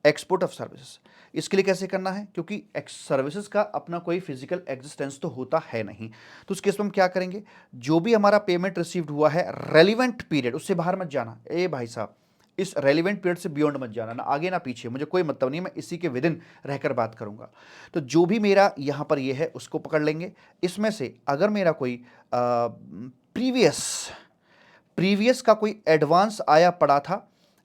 Export of services इसके लिए कैसे करना है, क्योंकि सर्विसेज का अपना कोई फिजिकल एग्जिस्टेंस तो होता है नहीं, तो उस केस में हम क्या करेंगे, जो भी हमारा पेमेंट रिसीव्ड हुआ है रेलिवेंट पीरियड, उससे बाहर मत जाना, ए भाई साहब, इस रेलिवेंट पीरियड से बियॉन्ड मत जाना, ना आगे ना पीछे, मुझे कोई मतलब नहीं, मैं इसी के विदिन रहकर बात करूंगा। तो जो भी मेरा यहां पर ये है उसको पकड़ लेंगे। इसमें से अगर मेरा कोई प्रीवियस प्रीवियस का कोई एडवांस आया पड़ा था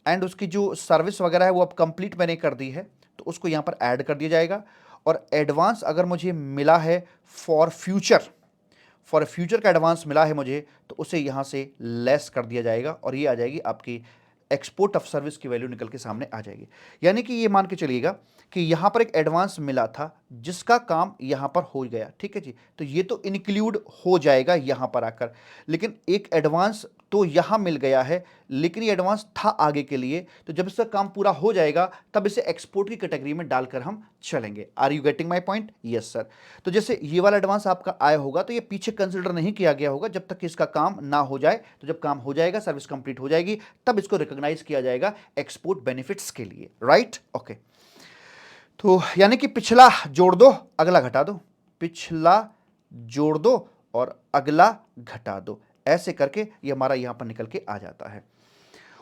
एंड उसकी जो सर्विस वगैरह है वो अब कंप्लीट मैंने कर दी है, तो उसको यहां पर ऐड कर दिया जाएगा। और एडवांस अगर मुझे मिला है फॉर फ्यूचर का एडवांस मिला है मुझे, तो उसे यहां से लेस कर दिया जाएगा और ये आ जाएगी आपकी एक्सपोर्ट ऑफ सर्विस की वैल्यू निकल के सामने आ जाएगी। यानी कि ये मान के चलिएगा कि यहां पर एक एडवांस मिला था जिसका काम यहां पर हो गया, ठीक है जी, तो ये तो इंक्लूड हो जाएगा यहां पर आकर। लेकिन एक एडवांस तो यहां मिल गया है, लेकिन ये एडवांस था आगे के लिए, तो जब इसका काम पूरा हो जाएगा तब इसे एक्सपोर्ट की कैटेगरी में डालकर हम चलेंगे। Are you getting my point? Yes sir. तो जैसे ये वाला एडवांस आपका आया होगा तो ये पीछे कंसिडर नहीं किया गया होगा जब तक कि इसका काम ना हो जाए, तो जब काम हो जाएगा, सर्विस कंप्लीट हो जाएगी, तब इसको रिकॉग्नाइज किया जाएगा एक्सपोर्ट बेनिफिट्स के लिए, राइट? ओके। तो यानी कि पिछला जोड़ दो, अगला घटा दो, पिछला जोड़ दो और अगला घटा दो, ऐसे करके ये हमारा यहां पर निकल के आ जाता है।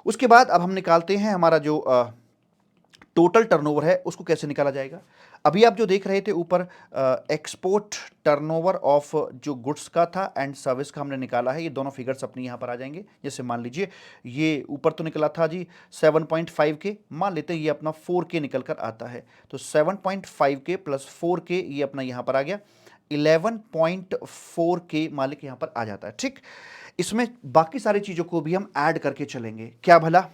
उसके बाद अब हम निकालते हैं हमारा जो टोटल टर्नओवर है उसको कैसे निकाला जाएगा। अभी आप जो देख रहे थे ऊपर एक्सपोर्ट टर्नओवर ऑफ जो गुड्स का था एंड सर्विस का हमने निकाला है, ये दोनों फिगर्स अपनी यहाँ पर आ जाएंगे। जैसे मान लीजिए ये ऊपर तो निकला था जी 7.5 के, मान लेते हैं ये अपना 4 के निकल कर आता है, तो 7.5 के प्लस 4 के ये अपना यहाँ पर आ गया 11.4 के मालिक यहाँ पर आ जाता है, ठीक। इसमें बाकी सारी चीज़ों को भी हम ऐड करके चलेंगे, क्या भला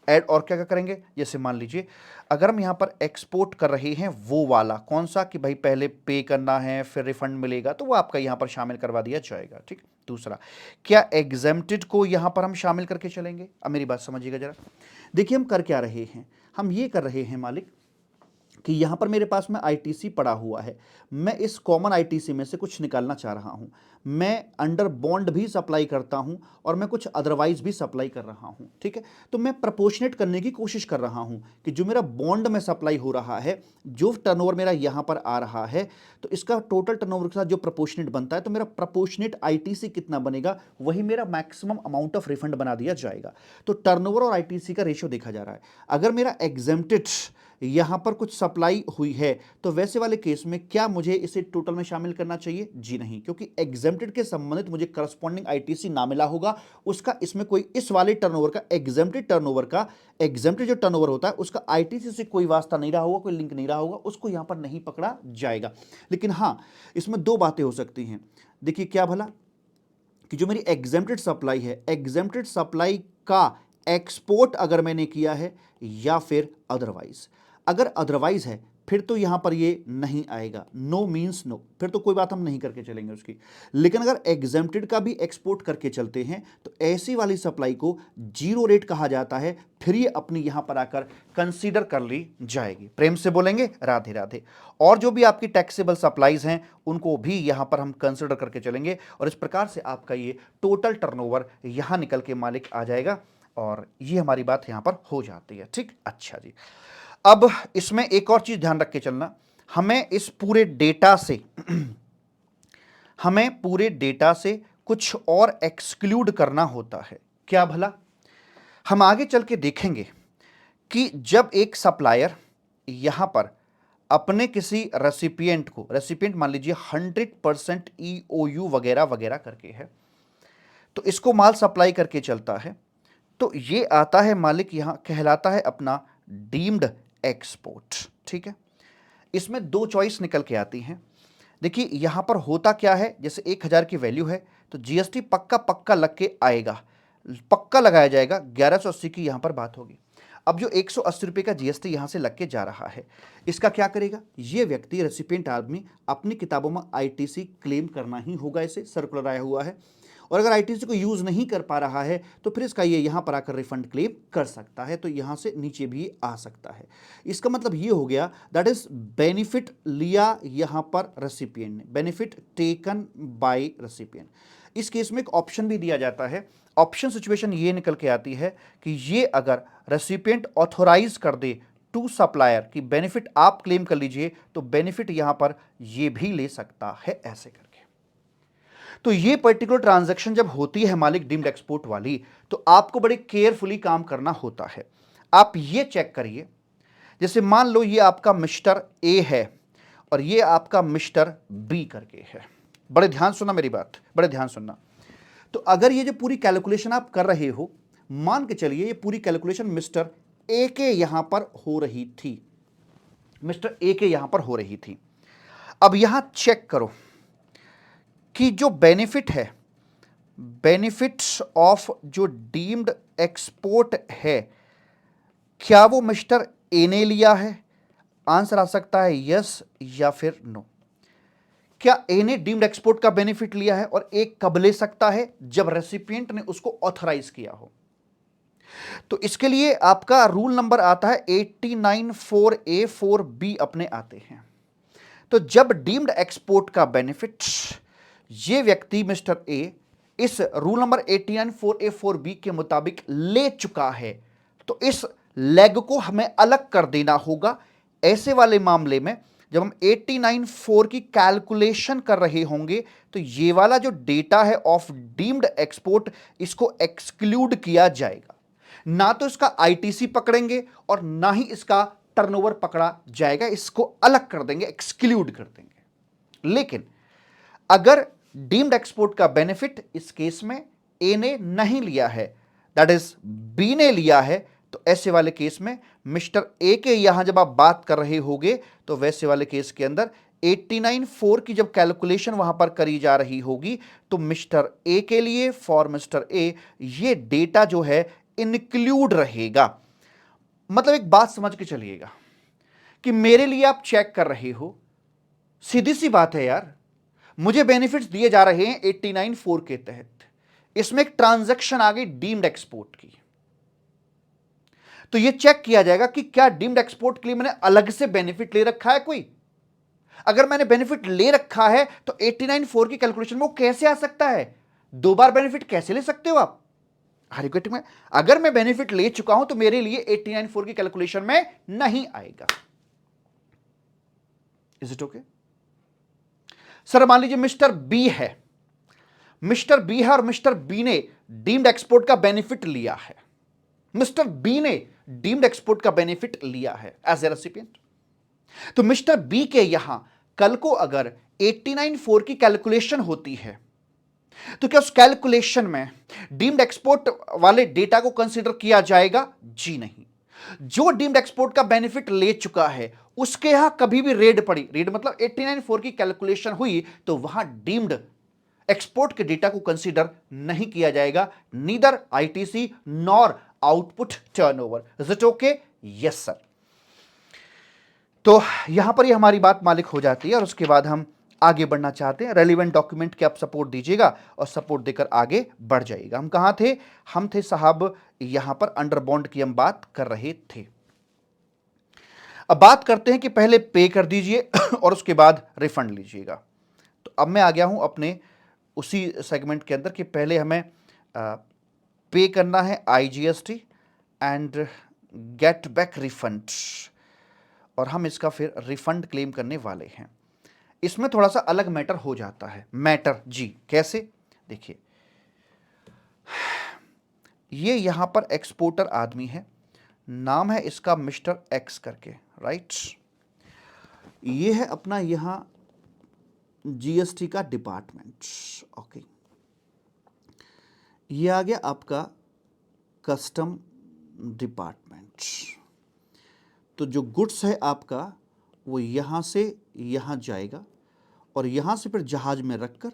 ऐड और क्या क्या करेंगे। जैसे मान लीजिए अगर हम यहाँ पर एक्सपोर्ट कर रहे हैं वो वाला कौन सा कि भाई पहले पे करना है फिर रिफंड मिलेगा, तो वो आपका यहाँ पर शामिल करवा दिया जाएगा, ठीक। दूसरा, क्या एग्जेम्प्टेड को यहाँ पर हम शामिल करके चलेंगे। अब मेरी बात समझिएगा जरा, देखिए हम कर क्या रहे हैं, हम ये कर रहे हैं मालिक कि यहाँ पर मेरे पास में आईटीसी पड़ा हुआ है, मैं इस कॉमन आईटीसी में से कुछ निकालना चाह रहा हूँ, मैं अंडर बॉन्ड भी सप्लाई करता हूँ और मैं कुछ अदरवाइज भी सप्लाई कर रहा हूँ, ठीक है। तो मैं प्रपोर्शनेट करने की कोशिश कर रहा हूँ कि जो मेरा बॉन्ड में सप्लाई हो रहा है, जो टर्नओवर मेरा यहाँ पर आ रहा है, तो इसका टोटल टर्नओवर के साथ जो प्रपोर्शनेट बनता है, तो मेरा प्रपोर्शनेट आईटीसी कितना बनेगा, वही मेरा मैक्सिमम अमाउंट ऑफ रिफंड बना दिया जाएगा। तो टर्नओवर और आईटीसी का रेशियो देखा जा रहा है। अगर मेरा एग्जेम्प्टेड यहां पर कुछ सप्लाई हुई है, तो वैसे वाले केस में क्या मुझे इसे टोटल में शामिल करना चाहिए? जी नहीं, क्योंकि एग्जेम्प्टेड के संबंधित मुझे करस्पॉन्डिंग आईटीसी ना मिला होगा, उसका इसमें कोई इस वाले टर्नओवर का एग्जेम्प्टेड जो टर्नओवर होता है उसका आईटीसी से कोई वास्ता नहीं रहा होगा, कोई लिंक नहीं रहा होगा, उसको यहां पर नहीं पकड़ा जाएगा। लेकिन हां, इसमें दो बातें हो सकती हैं। देखिए क्या भला कि जो मेरी एग्जेम्प्टेड सप्लाई है, एग्जेम्प्टेड सप्लाई का एक्सपोर्ट अगर मैंने किया है या फिर अदरवाइज, अगर अदरवाइज है फिर तो यहां पर ये नहीं आएगा, नो मींस नो, फिर तो कोई बात हम नहीं करके चलेंगे उसकी। लेकिन अगर एग्जेम्प्टेड का भी एक्सपोर्ट करके चलते हैं तो ऐसी वाली सप्लाई को जीरो रेट कहा जाता है, फिर ये अपनी यहां पर आकर कंसीडर कर ली जाएगी। प्रेम से बोलेंगे राधे राधे। और जो भी आपकी टैक्सेबल सप्लाईज हैं उनको भी यहां पर हम कंसीडर करके चलेंगे और इस प्रकार से आपका ये टोटल टर्नओवर यहां निकल के मालिक आ जाएगा और ये हमारी बात यहां पर हो जाती है, ठीक। अच्छा जी, अब इसमें एक और चीज ध्यान रख के चलना, हमें इस पूरे डेटा से कुछ और एक्सक्लूड करना होता है। क्या भला? हम आगे चल के देखेंगे कि जब एक सप्लायर यहां पर अपने किसी रेसिपिएंट मान लीजिए 100% EOU वगैरह वगैरह करके है, तो इसको माल सप्लाई करके चलता है, तो ये आता है मालिक यहां कहलाता है अपना डीम्ड एक्सपोर्ट, ठीक है। इसमें दो चॉइस निकल के आती हैं। देखिए यहां पर होता क्या है, जैसे 1000 की वैल्यू है तो जीएसटी पक्का लग के आएगा, पक्का लगाया जाएगा, 1180 की यहां पर बात होगी। अब जो 180 रुपये का जीएसटी यहां से लग के जा रहा है, इसका क्या करेगा ये व्यक्ति, रेसिपिएंट आदमी, अपनी किताबों में आईटीसी क्लेम करना ही होगा, इसे सर्कुलर आया हुआ है। और अगर आईटीसी को यूज नहीं कर पा रहा है तो फिर इसका ये यहां पर आकर रिफंड क्लेम कर सकता है, तो यहां से नीचे भी आ सकता है। इसका मतलब ये हो गया दैट इज बेनिफिट लिया यहां पर रेसिपिएंट ने, बेनिफिट टेकन बाय रेसिपिएंट। इस केस में एक ऑप्शन भी दिया जाता है। ऑप्शन सिचुएशन ये निकल के आती है कि ये अगर रेसिपिएंट ऑथोराइज कर दे टू सप्लायर कि बेनिफिट आप क्लेम कर लीजिए, तो बेनिफिट यहां पर ये भी ले सकता है ऐसे करके। तो ये पर्टिकुलर ट्रांजैक्शन जब होती है मालिक डीम्ड एक्सपोर्ट वाली, तो आपको बड़े केयरफुली काम करना होता है। आप ये चेक करिए, जैसे मान लो ये आपका मिस्टर ए है और ये आपका मिस्टर बी करके है। बड़े ध्यान सुनना मेरी बात, बड़े ध्यान सुनना। तो अगर ये जो पूरी कैलकुलेशन आप कर रहे हो, मान के चलिए ये पूरी कैलकुलेशन मिस्टर ए के यहां पर हो रही थी, मिस्टर ए के यहां पर हो रही थी। अब यहां चेक करो कि जो बेनिफिट है, बेनिफिट्स ऑफ जो डीम्ड एक्सपोर्ट है, क्या वो मिस्टर ए ने लिया है? आंसर आ सकता है यस या फिर नो। क्या ए ने डीम्ड एक्सपोर्ट का बेनिफिट लिया है? और ए कब ले सकता है? जब रेसिपिएंट ने उसको ऑथराइज किया हो। तो इसके लिए आपका रूल नंबर आता है 89(4)(a)(4)(b) अपने आते हैं। तो जब डीम्ड एक्सपोर्ट का बेनिफिट ये व्यक्ति मिस्टर ए इस रूल नंबर 89(4)(a)(4)(b) के मुताबिक ले चुका है, तो इस लेग को हमें अलग कर देना होगा। ऐसे वाले मामले में जब हम 89(4) की कैलकुलेशन कर रहे होंगे, तो ये वाला जो डेटा है ऑफ डीम्ड एक्सपोर्ट, इसको एक्सक्लूड किया जाएगा। ना तो इसका आईटीसी पकड़ेंगे और ना ही इसका टर्नओवर पकड़ा जाएगा, इसको अलग कर देंगे, एक्सक्लूड कर देंगे। लेकिन अगर डीम्ड एक्सपोर्ट का बेनिफिट इस केस में ए ने नहीं लिया है, दैट इज बी ने लिया है, तो ऐसे वाले केस में मिस्टर ए के यहां जब आप बात कर रहे होगे, तो वैसे वाले केस के अंदर 89(4) की जब कैलकुलेशन वहां पर करी जा रही होगी, तो मिस्टर ए के लिए, फॉर मिस्टर ए, ये डेटा जो है इंक्लूड रहेगा। मतलब एक बात समझ के चलिएगा कि मेरे लिए आप चेक कर रहे हो, सीधी सी बात है यार, मुझे बेनिफिट्स दिए जा रहे हैं 89(4) के तहत, इसमें एक ट्रांजैक्शन आ गई डीम्ड एक्सपोर्ट की, तो यह चेक किया जाएगा कि क्या डीम्ड एक्सपोर्ट के लिए मैंने अलग से बेनिफिट ले रखा है कोई। अगर मैंने बेनिफिट ले रखा है तो 89(4) की कैलकुलेशन में वो कैसे आ सकता है? दो बार बेनिफिट कैसे ले सकते हो आप हाइपोथेटिकल में? अगर मैं बेनिफिट ले चुका हूं तो मेरे लिए 89(4) की कैलकुलेशन में नहीं आएगा। Is it okay? सर मान लीजिए मिस्टर बी है, मिस्टर बी है और मिस्टर बी ने डीम्ड एक्सपोर्ट का बेनिफिट लिया है, मिस्टर बी ने डीम्ड एक्सपोर्ट का बेनिफिट लिया है एज ए रेसिपिएंट। तो मिस्टर बी के यहां कल को अगर 89(4) की कैलकुलेशन होती है, तो क्या उस कैलकुलेशन में डीम्ड एक्सपोर्ट वाले डेटा को कंसीडर किया जाएगा? जी नहीं। जो डीम्ड एक्सपोर्ट का बेनिफिट ले चुका है उसके यहां कभी भी रेड पड़ी, रेड मतलब 89(4) की कैलकुलेशन हुई, तो वहां डीम्ड एक्सपोर्ट के डेटा को कंसीडर नहीं किया जाएगा, neither ITC nor output turnover. Is it okay? Yes sir. तो यहां पर ही हमारी बात मालिक हो जाती है और उसके बाद हम आगे बढ़ना चाहते हैं। रेलिवेंट डॉक्यूमेंट के आप सपोर्ट दीजिएगा और सपोर्ट देकर आगे बढ़ जाइएगा। हम कहां थे? हम थे साहब यहां पर अंडर बॉन्ड की हम बात कर रहे थे। अब बात करते हैं कि पहले पे कर दीजिए और उसके बाद रिफंड लीजिएगा। तो अब मैं आ गया हूं अपने उसी सेगमेंट के अंदर कि पहले हमें पे करना है IGST and gate back refund, और हम इसका फिर रिफंड क्लेम करने वाले हैं। इसमें थोड़ा सा अलग मैटर हो जाता है। मैटर जी कैसे? देखिए, ये यहां पर एक्सपोर्टर आदमी है, नाम है इसका मिस्टर एक्स करके, राइट। ये है अपना यहां GST का डिपार्टमेंट, ओके। ये आ गया आपका कस्टम डिपार्टमेंट। तो जो गुड्स है आपका वो यहां से यहां जाएगा और यहां से फिर जहाज में रखकर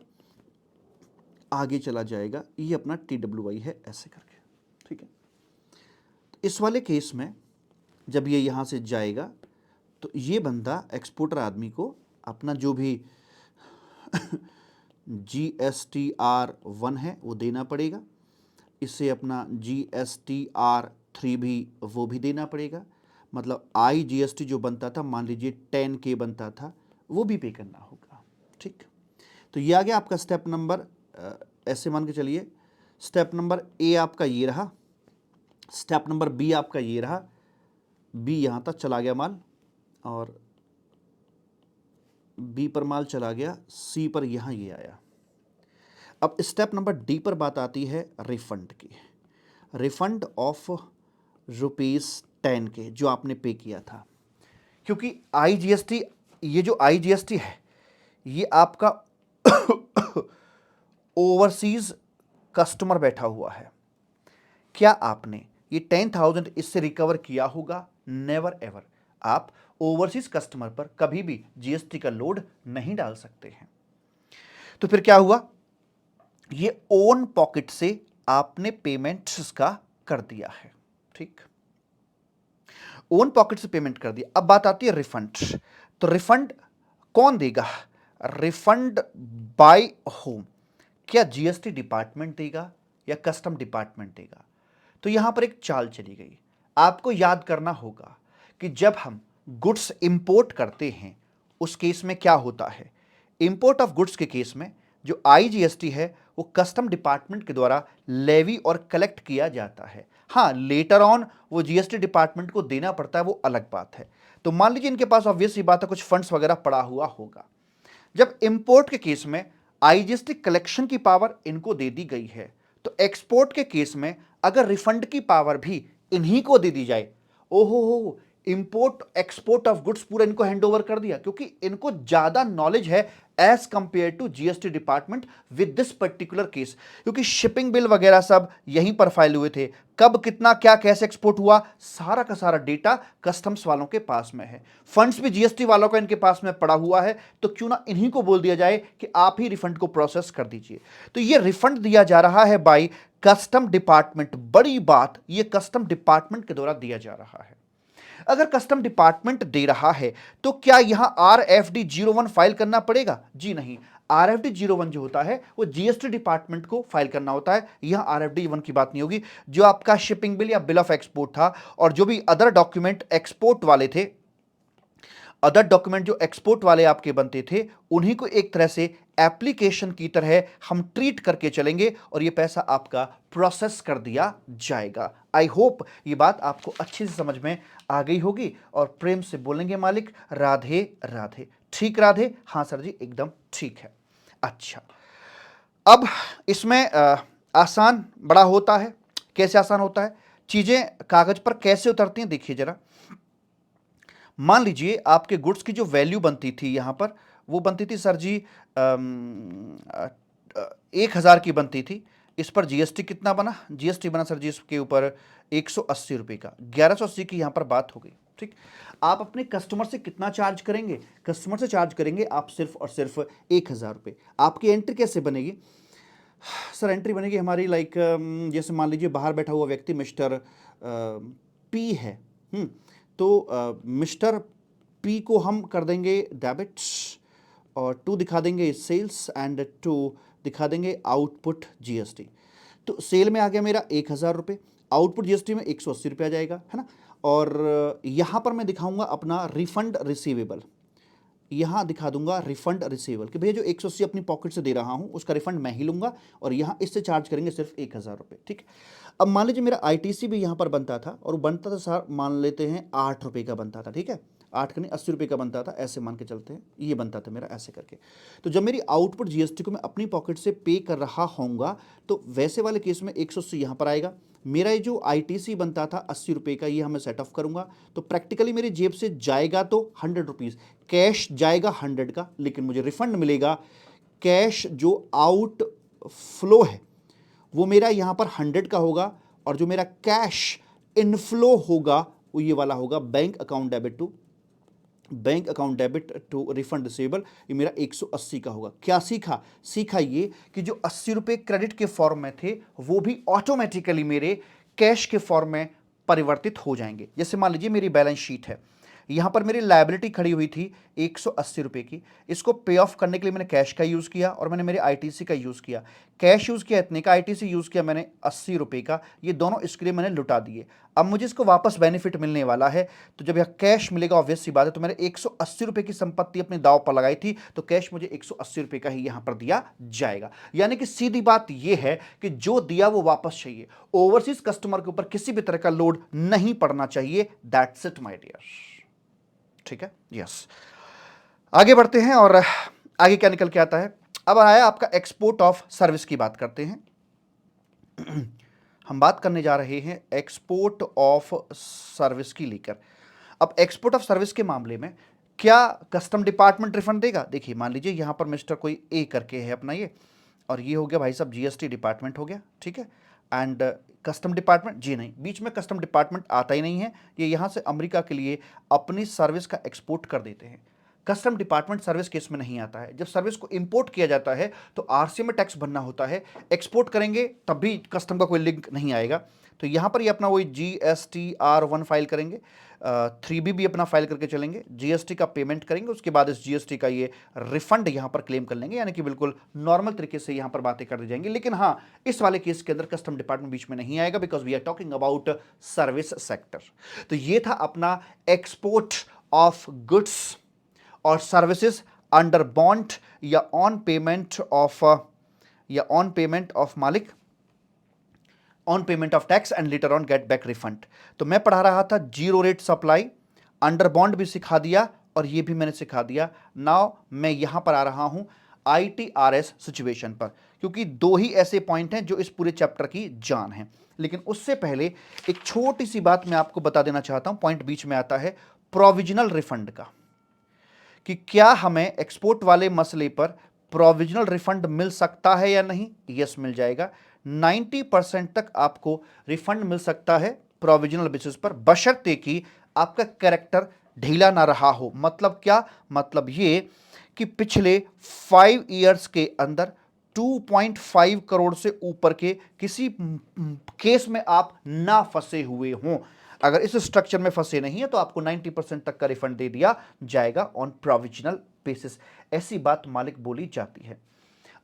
आगे चला जाएगा। ये अपना TWI है ऐसे करके, ठीक है। तो इस वाले केस में जब ये यहां से जाएगा तो ये बंदा एक्सपोर्टर आदमी को अपना जो भी GSTR1 है वो देना पड़ेगा, इससे अपना GSTR3 भी वो भी देना पड़ेगा। मतलब IGST जो बनता था, मान लीजिए 10K बनता था, वो भी पे करना होगा, ठीक। तो ये आ गया आपका स्टेप नंबर, ऐसे मान के चलिए स्टेप नंबर A आपका ये रहा, स्टेप नंबर B आपका ये रहा, बी यहाँ तक चला गया माल, और बी पर माल चला गया, सी पर यहाँ ये आया। अब स्टेप नंबर डी पर बात आती है रिफंड की। रिफंड ऑफ ₹10 के जो आपने पे किया था, क्योंकि आईजीएसटी, ये जो आईजीएसटी है ये आपका ओवरसीज कस्टमर बैठा हुआ है। क्या आपने ये 10,000 इससे रिकवर किया होगा? Never ever. आप ओवरसीज कस्टमर पर कभी भी जीएसटी का लोड नहीं डाल सकते हैं। तो फिर क्या हुआ? ये ओन पॉकेट से आपने पेमेंट का कर दिया है, ठीक, ओन पॉकेट से पेमेंट कर दिया। अब बात आती है रिफंड। तो रिफंड कौन देगा? रिफंड बाय होम, क्या जीएसटी डिपार्टमेंट देगा या कस्टम डिपार्टमेंट देगा? तो यहां पर एक चाल चली गई। आपको याद करना होगा कि जब हम गुड्स इंपोर्ट करते हैं उस केस में क्या होता है, इंपोर्ट ऑफ गुड्स के केस में जो आईजीएसटी है वो कस्टम डिपार्टमेंट के द्वारा लेवी और कलेक्ट किया जाता है। हाँ, लेटर ऑन वो जीएसटी डिपार्टमेंट को देना पड़ता है, वो अलग बात है। तो मान लीजिए इनके पास ऑब्वियस ही बात है कुछ फंड्स वगैरह पड़ा हुआ होगा। जब इंपोर्ट के केस में आईजीएसटी कलेक्शन की पावर इनको दे दी गई है, तो एक्सपोर्ट के केस में अगर रिफंड की पावर भी इन्हीं को दे दी जाए, ओहो, इंपोर्ट एक्सपोर्ट ऑफ गुड्स पूरा इनको हैंड ओवर कर दिया, क्योंकि इनको ज्यादा नॉलेज है as compare to GST department with this particular case, क्योंकि शिपिंग बिल वगैरह सब यहीं पर फाइल हुए थे, कब कितना क्या कैसे एक्सपोर्ट हुआ सारा का सारा डेटा कस्टम्स वालों के पास में है, फंड्स भी जीएसटी वालों का इनके पास में पड़ा हुआ है। तो क्यों ना इन्हीं को बोल दिया जाए कि आप ही रिफंड को प्रोसेस कर दीजिए। तो ये रिफंड दिया जा रहा है बाय कस्टम डिपार्टमेंट। बड़ी बात, ये कस्टम डिपार्टमेंट के द्वारा दिया जा रहा है। अगर कस्टम डिपार्टमेंट दे रहा है तो क्या यहां RFD 01 फाइल करना पड़ेगा? जी नहीं, RFD 01 जो होता है वो जीएसटी डिपार्टमेंट को फाइल करना होता है। यहां RFD 1 की बात नहीं होगी। जो आपका शिपिंग बिल या बिल ऑफ एक्सपोर्ट था और जो भी अदर डॉक्यूमेंट एक्सपोर्ट वाले थे, अदर डॉक्यूमेंट जो एक्सपोर्ट वाले आपके बनते थे, उन्हीं को एक तरह से एप्लीकेशन की तरह हम ट्रीट करके चलेंगे और ये पैसा आपका प्रोसेस कर दिया जाएगा। आई होप ये बात आपको अच्छे से समझ में आ गई होगी और प्रेम से बोलेंगे मालिक राधे राधे। ठीक राधे? हाँ सर जी, एकदम ठीक है। अच्छा, अब इसमें आसान बड़ा होता है। कैसे आसान होता है? चीजें कागज पर कैसे उतरती हैं देखिए जरा। मान लीजिए आपके गुड्स की जो वैल्यू बनती थी यहां पर, वो बनती थी सर जी 1,000 की बनती थी। इस पर जीएसटी कितना बना? जीएसटी बना सर जी इसके ऊपर 180 रुपये का, 1180 की यहां पर बात हो गई। ठीक, आप अपने कस्टमर से कितना चार्ज करेंगे? कस्टमर से चार्ज करेंगे आप सिर्फ और सिर्फ 1,000 रुपये। आपकी एंट्री कैसे बनेगी? सर एंट्री बनेगी हमारी लाइक, जैसे मान लीजिए बाहर बैठा हुआ व्यक्ति मिस्टर पी है, तो मिस्टर पी को हम कर देंगे डेबिट्स और 2 दिखा देंगे सेल्स एंड 2 दिखा देंगे आउटपुट जीएसटी। तो सेल में आ गया मेरा 1,000 रुपये, आउटपुट जीएसटी में 180 रुपये आ जाएगा, है ना। और यहाँ पर मैं दिखाऊंगा अपना रिफंड रिसीवेबल, यहाँ दिखा दूंगा रिफंड रिसीवेबल कि भैया जो 180 अपनी पॉकेट से दे रहा हूँ उसका रिफंड मैं ही लूंगा और यहाँ इससे चार्ज करेंगे सिर्फ 1,000 रुपये। ठीक, अब मान लीजिए मेरा आईटीसी भी यहाँ पर बनता था और वो बनता था सर, मान लेते हैं 8 रुपये का बनता था। ठीक है, 8 का नहीं 80 रुपये का बनता था, ऐसे मान के चलते हैं, ये बनता था मेरा ऐसे करके। तो जब मेरी आउटपुट जीएसटी को मैं अपनी पॉकेट से पे कर रहा होऊंगा तो वैसे वाले केस में 180 यहाँ पर आएगा। मेरा ये जो आईटीसी बनता था 80 रुपये का, ये हमें सेट ऑफ करूंगा तो प्रैक्टिकली मेरी जेब से जाएगा तो 100 रुपीज़, कैश जाएगा 100 का, लेकिन मुझे रिफंड मिलेगा कैश जो आउट फ्लो है वो मेरा यहाँ पर 100 का होगा और जो मेरा कैश इनफ्लो होगा वो ये वाला होगा, bank account debit to refund receivable, ये मेरा 180 का होगा। क्या सीखा ये कि जो 80 रुपये क्रेडिट के फॉर्म में थे वो भी ऑटोमेटिकली मेरे कैश के फॉर्म में परिवर्तित हो जाएंगे। जैसे मान लीजिए मेरी बैलेंस शीट है, यहां पर मेरी लायबिलिटी खड़ी हुई थी 180 रुपए की। इसको पे ऑफ करने के लिए मैंने कैश का यूज किया और मैंने मेरे आईटीसी का यूज किया। कैश यूज किया इतने का, आईटीसी यूज किया मैंने 80 रुपए का। ये दोनों इसके लिए मैंने लुटा दिए। अब मुझे इसको वापस बेनिफिट मिलने वाला है, तो जब यह कैश मिलेगा ऑब्वियस सी बात है, तो मैंने 180 रुपए की संपत्ति अपने दांव पर लगाई थी, तो कैश मुझे 180 रुपए का ही यहां पर दिया जाएगा। यानी कि सीधी बात यह है कि जो दिया वो वापस चाहिए। ओवरसीज कस्टमर के ऊपर किसी भी तरह का लोड नहीं पड़ना चाहिए। That's it my dear. ठीक है, यस। आगे बढ़ते हैं और आगे क्या निकल के आता है। अब आया आपका एक्सपोर्ट ऑफ सर्विस की बात करते हैं। हम बात करने जा रहे हैं एक्सपोर्ट ऑफ सर्विस की लेकर। अब एक्सपोर्ट ऑफ सर्विस के मामले में क्या कस्टम डिपार्टमेंट रिफंड देगा? देखिए, मान लीजिए यहां पर मिस्टर कोई ए करके है अपना ये, और ये हो गया भाई साहब जीएसटी डिपार्टमेंट हो गया, ठीक है। एंड कस्टम डिपार्टमेंट, जी नहीं, बीच में कस्टम डिपार्टमेंट आता ही नहीं है। ये यहां से अमेरिका के लिए अपनी सर्विस का एक्सपोर्ट कर देते हैं। कस्टम डिपार्टमेंट सर्विस केस में नहीं आता है। जब सर्विस को इंपोर्ट किया जाता है तो आरसीए में टैक्स भरना होता है। एक्सपोर्ट करेंगे तब भी कस्टम का कोई लिंक नहीं आएगा। तो यहां पर ये अपना वही GSTR1 फाइल करेंगे, 3B भी अपना फाइल करके चलेंगे, जीएसटी का पेमेंट करेंगे, उसके बाद इस जीएसटी का ये रिफंड यहां पर क्लेम कर लेंगे। यानी कि बिल्कुल नॉर्मल तरीके से यहां पर बातें कर दी जाएंगी। लेकिन हाँ, इस वाले केस के अंदर कस्टम डिपार्टमेंट बीच में नहीं आएगा, because we are talking about service sector. तो ये था अपना एक्सपोर्ट ऑफ गुड्स और सर्विसेज अंडर बॉन्ड या ऑन पेमेंट ऑफ मालिक, on payment of tax and later on get back refund. तो मैं पढ़ा रहा था zero rate supply, under bond भी सिखा दिया और ये भी मैंने सिखा दिया। नाउ मैं यहां पर आ रहा हूं ITRS सिचुएशन पर, क्योंकि दो ही ऐसे पॉइंट हैं जो इस पूरे चैप्टर की जान है। लेकिन उससे पहले एक छोटी सी बात मैं आपको बता देना चाहता हूं। पॉइंट बीच में आता है प्रोविजनल रिफंड का, कि क्या हमें एक्सपोर्ट वाले मसले पर प्रोविजनल रिफंड मिल सकता है या नहीं। यस, मिल जाएगा। 90% तक आपको रिफंड मिल सकता है प्रोविजनल बेसिस पर, बशर्ते कि आपका कैरेक्टर ढीला ना रहा हो। मतलब क्या? मतलब ये कि पिछले 5 इयर्स के अंदर 2.5 करोड़ से ऊपर के किसी केस में आप ना फंसे हुए हों। अगर इस स्ट्रक्चर में फंसे नहीं है तो आपको 90% तक का रिफंड दे दिया जाएगा ऑन प्रोविजनल बेसिस। ऐसी बात मालिक बोली जाती है।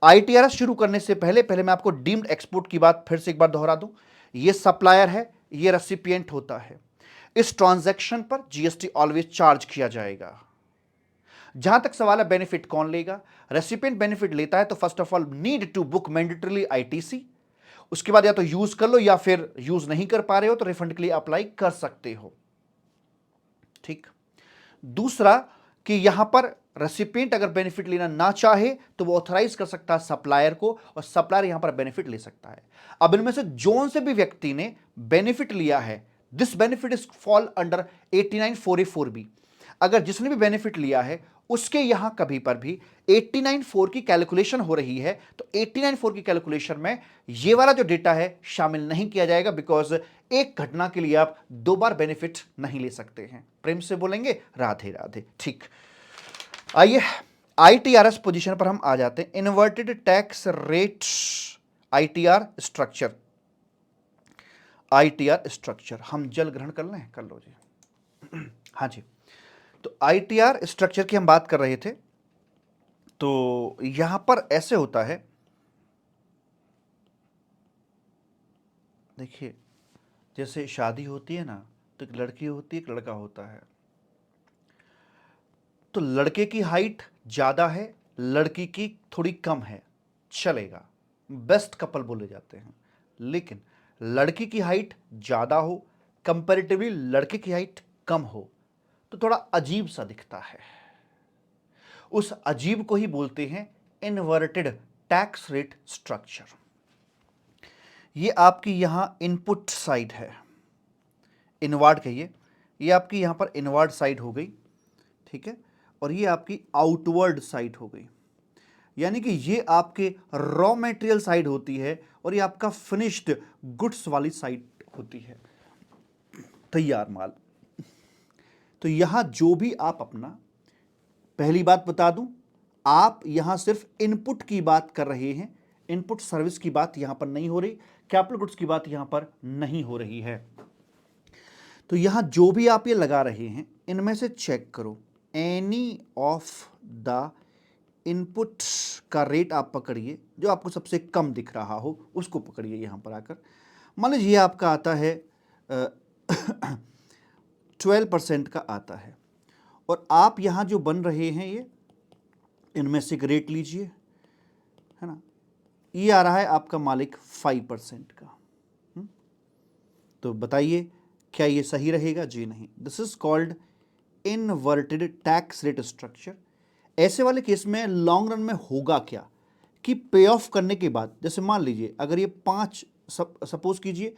ITRS शुरू करने से पहले मैं आपको डीम्ड एक्सपोर्ट की बात फिर से एक बार दोहरा दूं। ये सप्लायर है, ये रेसिपिएंट होता है। इस ट्रांजैक्शन पर जीएसटी ऑलवेज चार्ज किया जाएगा। जहां तक सवाल है बेनिफिट कौन लेगा, रेसिपिएंट बेनिफिट लेता है तो first of all need to book mandatorily ITC। उसके बाद या तो यूज कर लो या फिर यूज नहीं कर पा रहे हो तो रिफंड के लिए अप्लाई कर सकते हो। ठीक। दूसरा कि यहां पर रेसिपिएंट अगर बेनिफिट लेना ना चाहे तो वो ऑथराइज कर सकता है सप्लायर को, और सप्लायर यहां पर बेनिफिट ले सकता है। अब इनमें से जोन से भी व्यक्ति ने बेनिफिट लिया है, this benefit is fall under 8944B। अगर जिसने भी बेनिफिट लिया है उसके यहां कभी पर भी 89.4 की कैलकुलेशन हो रही है तो 89.4 की कैलकुलेशन में ये वाला जो डेटा है शामिल नहीं किया जाएगा, बिकॉज एक घटना के लिए आप 2 बार बेनिफिट नहीं ले सकते हैं। प्रेम से बोलेंगे राधे राधे। ठीक, आइए ITRS पोजीशन पर हम आ जाते हैं। Inverted tax rate ITR structure. ITR structure हम जल ग्रहण कर लें, कर लो जी। हाँ जी, तो ITR स्ट्रक्चर की हम बात कर रहे थे। तो यहां पर ऐसे होता है, देखिए जैसे शादी होती है ना, तो एक लड़की होती है, एक लड़का होता है। तो लड़के की हाइट ज्यादा है, लड़की की थोड़ी कम है, चलेगा, बेस्ट कपल बोले जाते हैं। लेकिन लड़की की हाइट ज्यादा हो, कंपैरेटिवली लड़के की हाइट कम हो, तो थोड़ा अजीब सा दिखता है। उस अजीब को ही बोलते हैं इन्वर्टेड टैक्स रेट स्ट्रक्चर। ये आपकी यहां इनपुट साइड है, इनवर्ड कहिए, ये आपकी यहां पर इनवर्ड साइड हो गई, ठीक है, और ये आपकी आउटवर्ड साइड हो गई। यानी कि ये आपके रॉ मटेरियल साइड होती है और ये आपका फिनिश्ड गुड्स वाली साइड होती है, तैयार माल। तो यहां जो भी आप अपना, पहली बात बता दूं, आप यहां सिर्फ इनपुट की बात कर रहे हैं, इनपुट सर्विस की बात यहां पर नहीं हो रही, कैपिटल गुड्स की बात यहां पर नहीं हो रही है। तो यहाँ जो भी आप ये लगा रहे हैं इनमें से चेक करो, एनी ऑफ द इनपुट का रेट आप पकड़िए, जो आपको सबसे कम दिख रहा हो उसको पकड़िए। यहाँ पर आकर मान लीजिए आपका आता है 12% का आता है, और आप यहाँ जो बन रहे हैं ये इनमें से एक रेट लीजिए, है ना, ये आ रहा है आपका मालिक 5% का। तो बताइए क्या ये सही रहेगा? जी नहीं। This is called inverted tax rate structure. ऐसे वाले केस में लॉन्ग रन में होगा क्या कि पे ऑफ करने के बाद, जैसे मान लीजिए अगर ये 5, सपोज कीजिए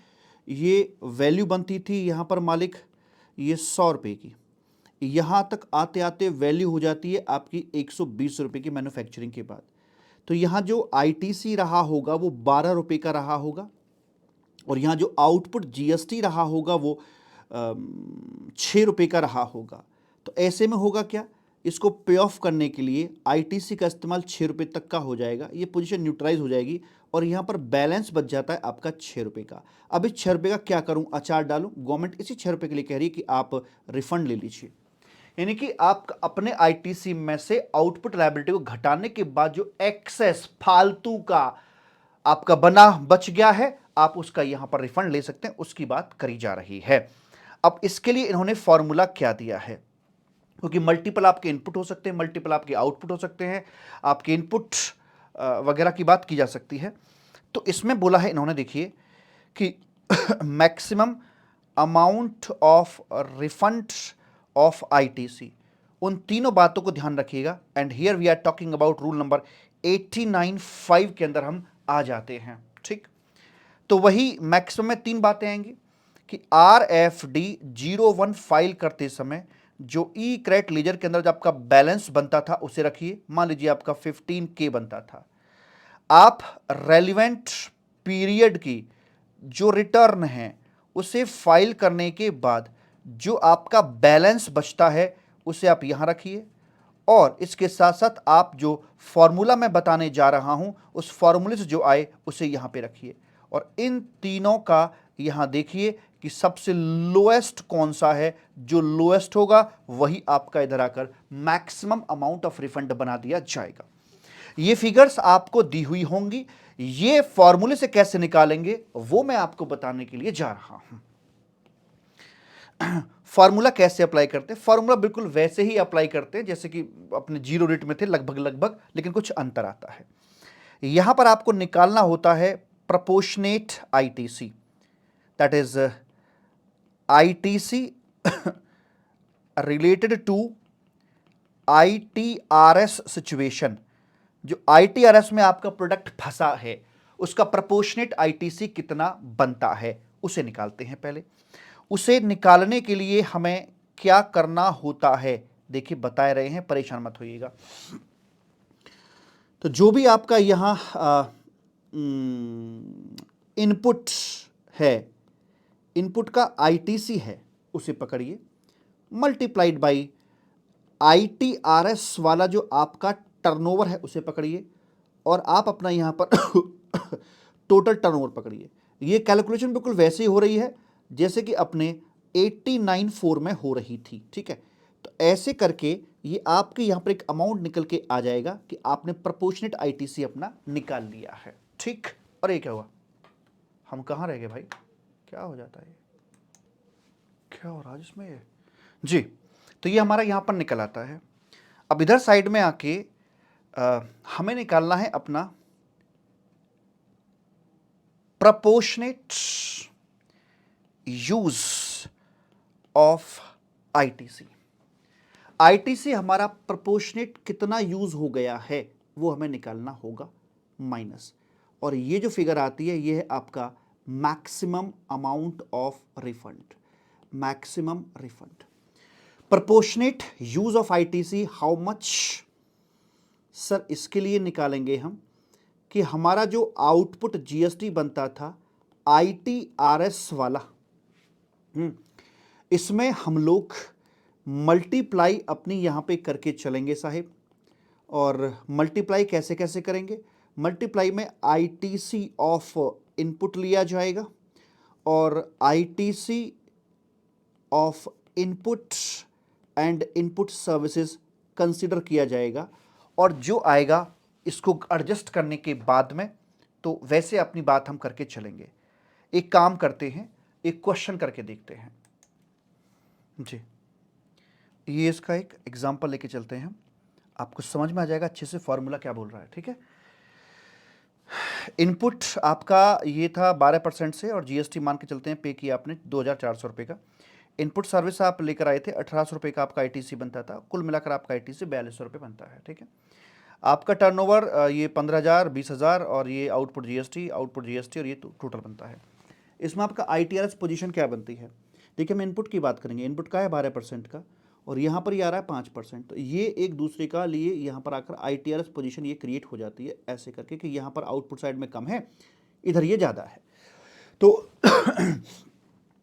ये वैल्यू बनती थी यहाँ पर मालिक ये 100 रुपये की, यहाँ तक आते आते वैल्यू हो जाती है आपकी 120 रुपये की मैन्युफैक्चरिंग के बाद। तो यहाँ जो आईटीसी रहा होगा वो 12 रुपये का रहा होगा, और यहाँ जो आउटपुट जीएसटी रहा होगा वो 6 रुपये का रहा होगा। तो ऐसे में होगा क्या, इसको पे ऑफ करने के लिए आईटीसी का इस्तेमाल 6 रुपये तक का हो जाएगा, ये पोजीशन न्यूट्रलाइज हो जाएगी, और यहाँ पर बैलेंस बच जाता है आपका 6 रुपये का। अब इस 6 रुपये का क्या करूँ, अचार डालूँ? गवर्नमेंट इसी 6 रुपये के लिए कह रही है कि आप रिफंड ले लीजिए, यानी कि आप अपने आईटीसी में से आउटपुट लायबिलिटी को घटाने के बाद जो एक्सेस फालतू का आपका बना बच गया है, आप उसका यहां पर रिफंड ले सकते हैं, उसकी बात करी जा रही है। अब इसके लिए इन्होंने फॉर्मूला क्या दिया है, क्योंकि मल्टीपल आपके इनपुट हो सकते हैं, मल्टीपल आपके आउटपुट हो सकते हैं, आपके इनपुट वगैरह की बात की जा सकती है। तो इसमें बोला है इन्होंने, देखिए कि maximum amount of refund of ITC, उन तीनों बातों को ध्यान रखिएगा। And here we are talking about rule number 89(5) के अंदर हम आ जाते हैं, ठीक। तो वही मैक्सिमम में 3 बातें आएंगी कि RFD 01 फाइल करते समय जो ई क्रेडिट लेजर के अंदर जो आपका बैलेंस बनता था उसे रखिए। मान लीजिए आपका 15K बनता था, आप रेलिवेंट पीरियड की जो रिटर्न है उसे फाइल करने के बाद जो आपका बैलेंस बचता है उसे आप यहां रखिए, और इसके साथ साथ आप जो फॉर्मूला मैं बताने जा रहा हूं उस फॉर्मूले से जो आए उसे यहां पे रखिए। और इन तीनों का यहां देखिए कि सबसे लोएस्ट कौन सा है, जो लोएस्ट होगा वही आपका इधर आकर मैक्सिमम अमाउंट ऑफ रिफंड बना दिया जाएगा। ये फिगर्स आपको दी हुई होंगी, ये फॉर्मूले से कैसे निकालेंगे वो मैं आपको बताने के लिए जा रहा हूं। फॉर्मूला कैसे अप्लाई करते हैं? फॉर्मूला बिल्कुल वैसे ही अप्लाई करते हैं जैसे कि अपने जीरो रेट में थे लगभग, लेकिन कुछ अंतर आता है। यहां पर आपको निकालना होता है proportionate ITC, that is ITC related to ITRS situation. जो आईटीआरएस में आपका प्रोडक्ट फंसा है उसका प्रपोर्शनेट आईटीसी कितना बनता है उसे निकालते हैं। पहले उसे निकालने के लिए हमें क्या करना होता है, देखिए बताए रहे हैं, परेशान मत होइएगा। तो जो भी आपका यहां इनपुट है, इनपुट का आईटीसी है उसे पकड़िए, मल्टीप्लाइड बाई आईटीआरएस वाला जो आपका टर्नओवर है उसे पकड़िए, और आप अपना यहां पर टोटल टर्नओवर पकड़िए। ये कैलकुलेशन बिल्कुल वैसे ही हो रही है जैसे कि अपने 89(4) में हो रही थी, ठीक है। तो ऐसे करके ये आपके यहां पर एक अमाउंट निकल के आ जाएगा कि आपने प्रपोर्शनेट आईटीसी अपना निकाल लिया है, ठीक। और ये क्या हुआ, हम कहां रह गए भाई, क्या हो जाता है, क्या हो रहा है इसमें ये जी। तो ये हमारा यहां पर निकल आता है। अब इधर साइड में आके हमें निकालना है अपना proportionate use of ITC. ITC हमारा प्रपोर्शनेट कितना यूज हो गया है वो हमें निकालना होगा माइनस, और ये जो फिगर आती है ये है आपका maximum amount of refund, maximum refund. Proportionate use of ITC how much, sir इसके लिए निकालेंगे हम कि हमारा जो आउटपुट जीएसटी बनता था आईटीआरएस वाला, इसमें हम लोग मल्टीप्लाई अपनी यहां पे करके चलेंगे साहिब। और मल्टीप्लाई कैसे कैसे करेंगे, मल्टीप्लाई में आईटीसी ऑफ इनपुट लिया जाएगा और ITC of input and input services consider किया जाएगा, और जो आएगा इसको एडजस्ट करने के बाद में, तो वैसे अपनी बात हम करके चलेंगे। एक काम करते हैं, एक क्वेश्चन करके देखते हैं जी। ये इसका एक एग्जांपल लेके चलते हैं, आपको समझ में आ जाएगा अच्छे से फॉर्मूला क्या बोल रहा है, ठीक है। इनपुट आपका ये था 12% से, और जीएसटी मान के चलते हैं पे किया आपने 2400 रुपये का। इनपुट सर्विस आप लेकर आए थे 1800 रुपये का आपका आईटीसी बनता था, कुल मिलाकर आपका आईटीसी 4200 रुपये बनता है, ठीक है। आपका टर्नओवर ये 15,000, 20,000, और ये आउटपुट जीएसटी और ये टोटल बनता है। इसमें आपका आईटीआरएस पोजीशन क्या बनती है, देखिए हम इनपुट की बात करेंगे। इनपुट का है 12% का, और यहाँ पर ये आ रहा है 5%, तो ये एक दूसरे का लिए यहाँ पर आकर आईटीआरएस पोजीशन ये क्रिएट हो जाती है ऐसे करके कि यहाँ पर आउटपुट साइड में कम है, इधर ये ज़्यादा है। तो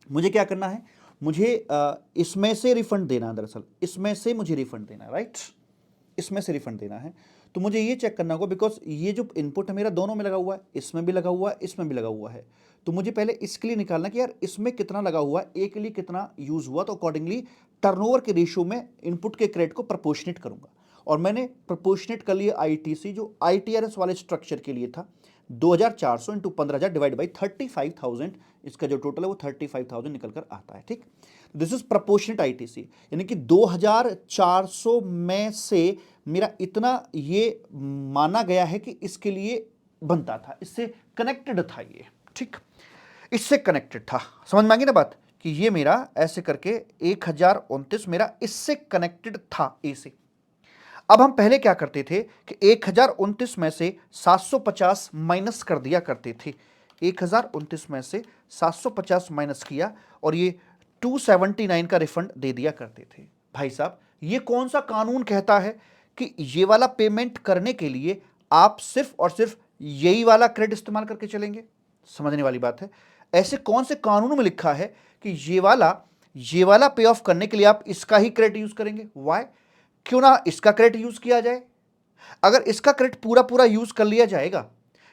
मुझे क्या करना है, मुझे इसमें से रिफंड देना, दरअसल इसमें से मुझे रिफंड देना, राइट, इसमें से रिफंड देना है। तो मुझे ये चेक करना होगा, बिकॉज ये जो इनपुट है मेरा दोनों में लगा हुआ है, इसमें भी लगा हुआ है, इसमें भी लगा हुआ है। तो मुझे पहले इसके लिए निकालना कि यार इसमें कितना लगा हुआ है, एक के लिए कितना यूज हुआ, तो अकॉर्डिंगली टर्नओवर के रेशियो में इनपुट के क्रेडिट को प्रपोर्शनेट करूंगा। और मैंने प्रपोर्शनेट कर लिया आईटीसी, जो आईटीआरएस वाले स्ट्रक्चर के लिए था 2400 इंटू 15,000 डिवाइड बाई 35,000, इसका जो टोटल है वो 35,000 निकल कर आता है, ठीक। दिस इज प्रपोर्शनेट आईटीसी, यानी कि 2400 में से मेरा इतना ये माना गया है कि इसके लिए बनता था, इससे कनेक्टेड था ये, ठीक, इससे कनेक्टेड था। समझ में आ गई ना बात, कि ये मेरा ऐसे करके 1029 मेरा इससे कनेक्टेड था ए से। अब हम पहले क्या करते थे कि 1029 में से 750 माइनस कर दिया करते थे, 1029 में से 750 माइनस किया, और ये 279 का रिफंड दे दिया करते थे। भाई साहब, ये कौन सा कानून कहता है कि ये वाला पेमेंट करने के लिए आप सिर्फ और सिर्फ यही वाला क्रेडिट इस्तेमाल करके चलेंगे? समझने वाली बात है। ऐसे कौन से कानून में लिखा है कि ये वाला पे ऑफ करने के लिए आप इसका ही क्रेडिट यूज करेंगे? वाई? क्यों ना इसका क्रेडिट यूज किया जाए? अगर इसका क्रेडिट पूरा यूज कर लिया जाएगा,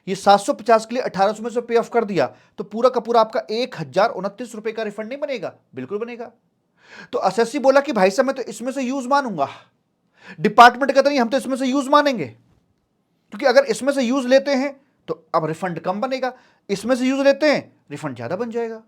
ये 750 के लिए 1800 में से पे ऑफ कर दिया, तो पूरा का पूरा आपका 1029 रुपए का रिफंड नहीं बनेगा? बिल्कुल बनेगा। तो एसएससी बोला कि भाई साहब मैं तो इसमें से यूज मानूंगा, डिपार्टमेंट कहता नहीं हम तो इसमें से यूज मानेंगे, क्योंकि अगर इसमें से यूज लेते हैं तो अब रिफंड कम बनेगा, इसमें से यूज लेते हैं रिफंड ज्यादा बन जाएगा।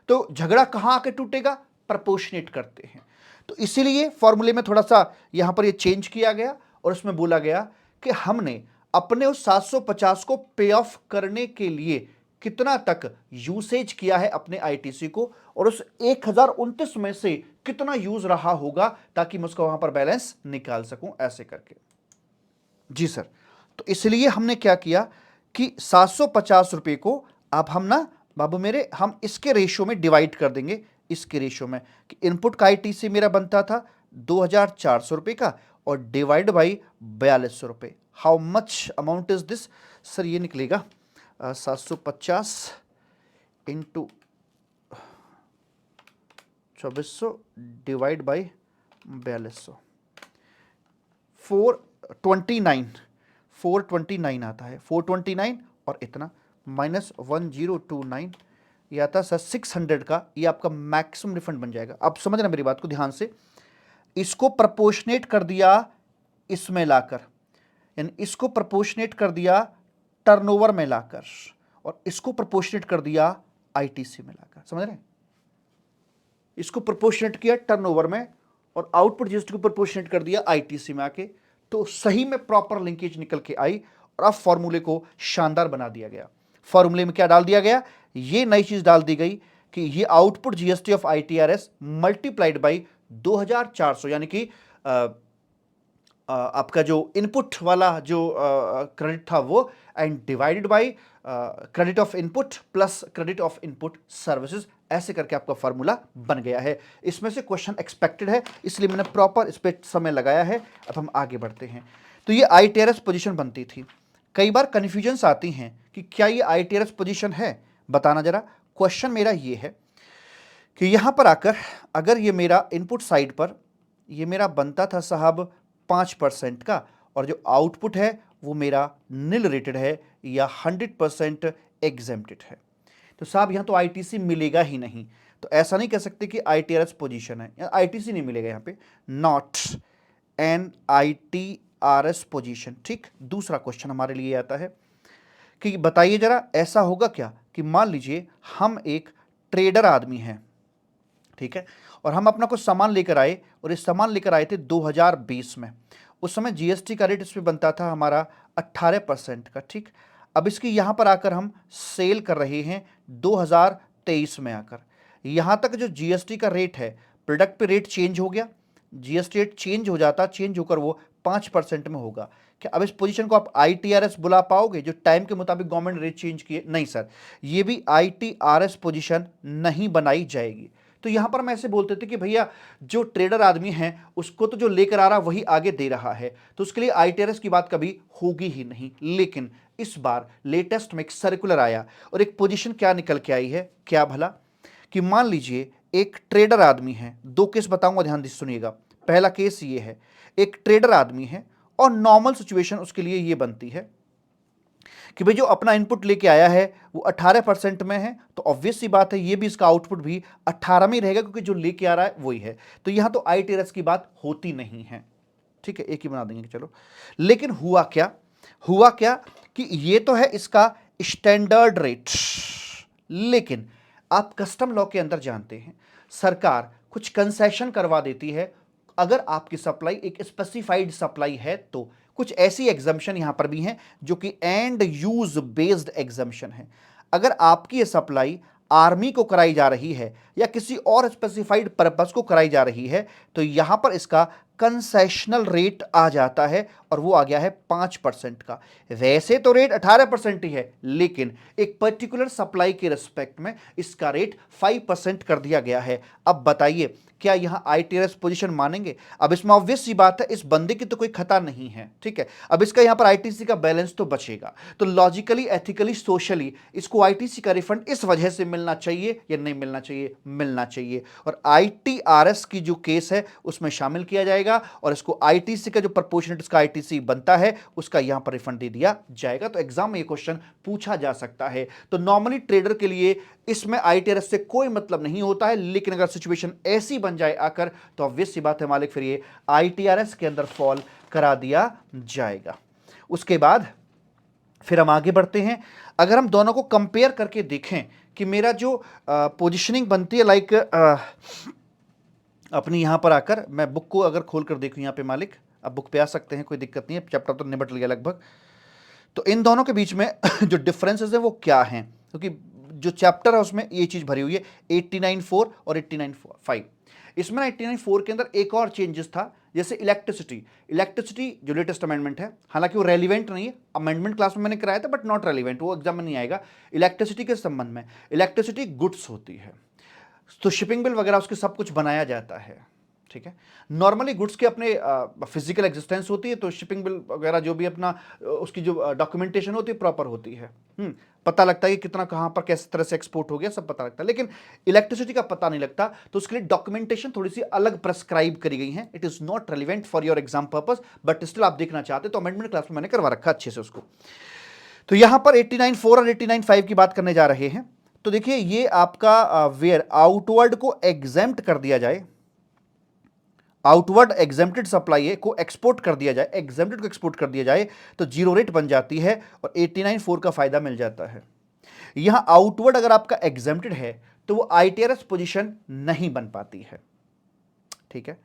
तो झगड़ा कहां आके टूटेगा? प्रपोर्शनेट करते हैं। तो इसीलिए फॉर्मूले में थोड़ा सा यहां पर ये चेंज किया गया, और उसमें बोला गया कि हमने अपने उस 750 को पे ऑफ करने के लिए कितना तक यूसेज किया है अपने आईटीसी को, और उस 1029 में से कितना यूज रहा होगा, ताकि मैं उसका वहां पर बैलेंस निकाल सकूं, ऐसे करके। जी सर। तो इसलिए हमने क्या किया कि 750 रुपए को अब हम ना बाबू मेरे, हम इसके रेशियो में डिवाइड कर देंगे, इसके रेशियो में, कि इनपुट का आईटीसी मेरा बनता था 2400 रुपए का, और डिवाइड बाई 4200 रुपए। How much amount is this? Sir ये निकलेगा 750 इंटू 2400 डिवाइड बाई 4200, 429 आता है, 429 और इतना माइनस 1029, ये आता है सर 600 का। ये आपका मैक्सिमम रिफंड बन जाएगा। अब समझना मेरी बात को ध्यान से, इसको प्रपोर्शनेट कर दिया इसमें लाकर, यानी इसको प्रपोर्शनेट कर दिया टर्नओवर में लाकर, और इसको प्रपोर्शनेट कर दिया आईटीसी में लाकर। समझ रहे हैं? इसको प्रपोर्शनेट किया टर्नओवर में, और आउटपुट जीएसटी को प्रपोर्शनेट कर दिया आईटीसी में आके, तो सही में प्रॉपर लिंकेज निकल के आई, और अब फॉर्मूले को शानदार बना दिया गया। फॉर्मूले में क्या डाल दिया गया? ये नई चीज डाल दी गई कि ये output GST of ITRS multiplied by 2400, यानी कि आपका जो इनपुट वाला जो क्रेडिट था वो, and divided by credit of input plus credit of input services, ऐसे करके आपका फॉर्मूला बन गया है। इसमें से क्वेश्चन एक्सपेक्टेड है, इसलिए मैंने प्रॉपर इस पर समय लगाया है। अब हम आगे बढ़ते हैं। तो ये आईटीआरएस पोजीशन बनती थी। कई बार कन्फ्यूजन्स आती हैं कि क्या ये आईटीआरएस पोजीशन है, बताना जरा। क्वेश्चन मेरा ये है कि यहां पर आकर अगर ये मेरा इनपुट साइड पर ये मेरा बनता था साहब 5% का, और जो आउटपुट है वो मेरा निल रेटेड है या 100% एग्जेम्प्टेड है, तो साहब यहां तो आईटीसी मिलेगा ही नहीं। तो ऐसा नहीं कह सकते कि ITRS पोजीशन है, ITC नहीं मिलेगा यहाँ पे, नॉट एन ITRS पोजीशन। ठीक, दूसरा क्वेश्चन हमारे लिए आता है कि बताइए जरा, ऐसा होगा क्या कि मान लीजिए हम एक ट्रेडर आदमी हैं, ठीक है, और हम अपना कुछ सामान लेकर आए, और इस सामान लेकर आए थे 2020 में। उस समय GST का रेट इसमें बनता था हमारा 18% का। ठीक, अब इसकी यहां पर आकर हम सेल कर रहे हैं 2023 में आकर। यहां तक जो GST का रेट है, प्रोडक्ट पे रेट चेंज हो गया, GST रेट चेंज हो जाता, चेंज होकर वो 5% में होगा। क्या अब इस पोजीशन को आप ITRS बुला पाओगे जो टाइम के मुताबिक गवर्नमेंट रेट चेंज किए? नहीं सर, ये भी ITRS पोजीशन नहीं बनाई जाएगी। तो यहां पर हम ऐसे बोलते थे कि भैया जो ट्रेडर आदमी है उसको तो जो लेकर आ रहा वही आगे दे रहा है, तो उसके लिए ITRS की बात कभी होगी ही नहीं। लेकिन इस बार लेटेस्ट में एक सर्कुलर आया और एक पोजीशन क्या निकल के आई है, क्या भला, कि मान लीजिए एक ट्रेडर आदमी है, दो केस बताऊंगा, ध्यान से सुनिएगा। पहला केस ये है, एक ट्रेडर आदमी है और नॉर्मल सिचुएशन उसके लिए ये बनती है कि भाई जो अपना इनपुट लेके आया है वो 18% में है, तो ऑब्वियस सी बात है ये भी इसका आउटपुट भी 18 में ही रहेगा, क्योंकि जो लेके आ रहा है वही है। तो यहां तो ITRS की बात होती नहीं है। ठीक है, एक ही बना देंगे चलो। लेकिन हुआ क्या, हुआ क्या कि ये तो है इसका स्टैंडर्ड रेट, लेकिन आप कस्टम लॉ के अंदर जानते हैं सरकार कुछ कंसेशन करवा देती है अगर आपकी सप्लाई एक स्पेसिफाइड सप्लाई है तो। कुछ ऐसी एग्जम्पशन यहां पर भी हैं जो कि एंड यूज बेस्ड एग्जम्पशन है। अगर आपकी ये सप्लाई आर्मी को कराई जा रही है या किसी और स्पेसिफाइड पर्पस को कराई जा रही है, तो यहां पर इसका कंसेशनल रेट आ जाता है, और वो आ गया है 5% का। वैसे तो रेट 18% ही है, लेकिन एक पर्टिकुलर सप्लाई के रिस्पेक्ट में इसका रेट 5% कर दिया गया है। अब बताइए क्या यहां ITRS पोजीशन मानेंगे? अब इसमें ऑब्वियस सी बात है, इस बंदे की तो कोई खता नहीं है, ठीक है। अब इसका यहां पर ITC का बैलेंस तो बचेगा, तो लॉजिकली, एथिकली, सोशली इसको ITC का रिफंड इस वजह से मिलना चाहिए या नहीं मिलना चाहिए? मिलना चाहिए। और ITRS की जो केस है उसमें शामिल किया जाएगा, और इसको ITC का जो प्रपोर्शनेट इसका ITC बनता है उसका यहां पर रिफंड दे दिया जाएगा। तो एग्जाम में ये क्वेश्चन पूछा जा सकता है। तो नॉर्मली ट्रेडर के लिए इसमें ITRS से कोई मतलब नहीं होता है, लेकिन अगर सिचुएशन ऐसी बन जाए आकर, तो ऑब्वियस सी बात है मालिक, फिर ये ITRS के अंदर फॉल करा दिया जाएगा। उसके बाद फिर हम आगे बढ़ते हैं। अगर हम दोनों को कंपेयर करके देखें कि मेरा जो पोजीशनिंग बनती है, लाइक अपनी यहां पर आकर मैं बुक को अगर खोल कर देखूं यहां पे मालिक, अब बुक पे आ सकते हैं, कोई दिक्कत नहीं है, चैप्टर तो निपट लिया लगभग। तो इन दोनों के बीच में जो डिफरेंसेस है वो क्या हैं, क्योंकि जो चैप्टर है उसमें ये चीज भरी हुई है 89.4 और 89.5। इसमें 89.4 के अंदर एक और चेंजेस था, जैसे इलेक्ट्रिसिटी जो लेटेस्ट अमेंडमेंट है, हालांकि वो रेलिवेंट नहीं है, अमेंडमेंट क्लास में मैंने कराया था बट नॉट रेलिवेंट, वो एग्जाम में नहीं आएगा। इलेक्ट्रिसिटी के संबंध में, इलेक्ट्रिसिटी गुड्स होती है तो शिपिंग बिल वगैरह उसके सब कुछ बनाया जाता है, ठीक है। नॉर्मली गुड्स के अपने फिजिकल एग्जिस्टेंस होती है, तो शिपिंग बिल वगैरह जो भी अपना उसकी जो डॉक्यूमेंटेशन होती है प्रॉपर होती है, पता लगता है कि कितना कहाँ पर किस तरह से एक्सपोर्ट हो गया, सब पता लगता है। लेकिन इलेक्ट्रिसिटी का पता नहीं लगता, तो उसके लिए डॉक्यूमेंटेशन थोड़ी सी अलग प्रेस्क्राइब करी गई है। It is not relevant for your exam purpose, but still आप देखना चाहते तो अमेंडमेंट क्लास में मैंने करवा रखा अच्छे से उसको। तो यहां पर 89.4 और 89.5 की बात करने जा रहे हैं। तो देखिए ये आपका वेयर आउटवर्ड को एग्जेम्प्ट कर दिया जाए, आउटवर्ड एग्जेम्प्टेड सप्लाई है को एक्सपोर्ट कर दिया जाए, एग्जेम्प्टेड को एक्सपोर्ट कर दिया जाए तो जीरो रेट बन जाती है और 89.4 का फायदा मिल जाता है। यहां आउटवर्ड अगर आपका एग्जेम्प्टेड है तो वो ITRS पोजीशन नहीं बन पाती है, ठीक है।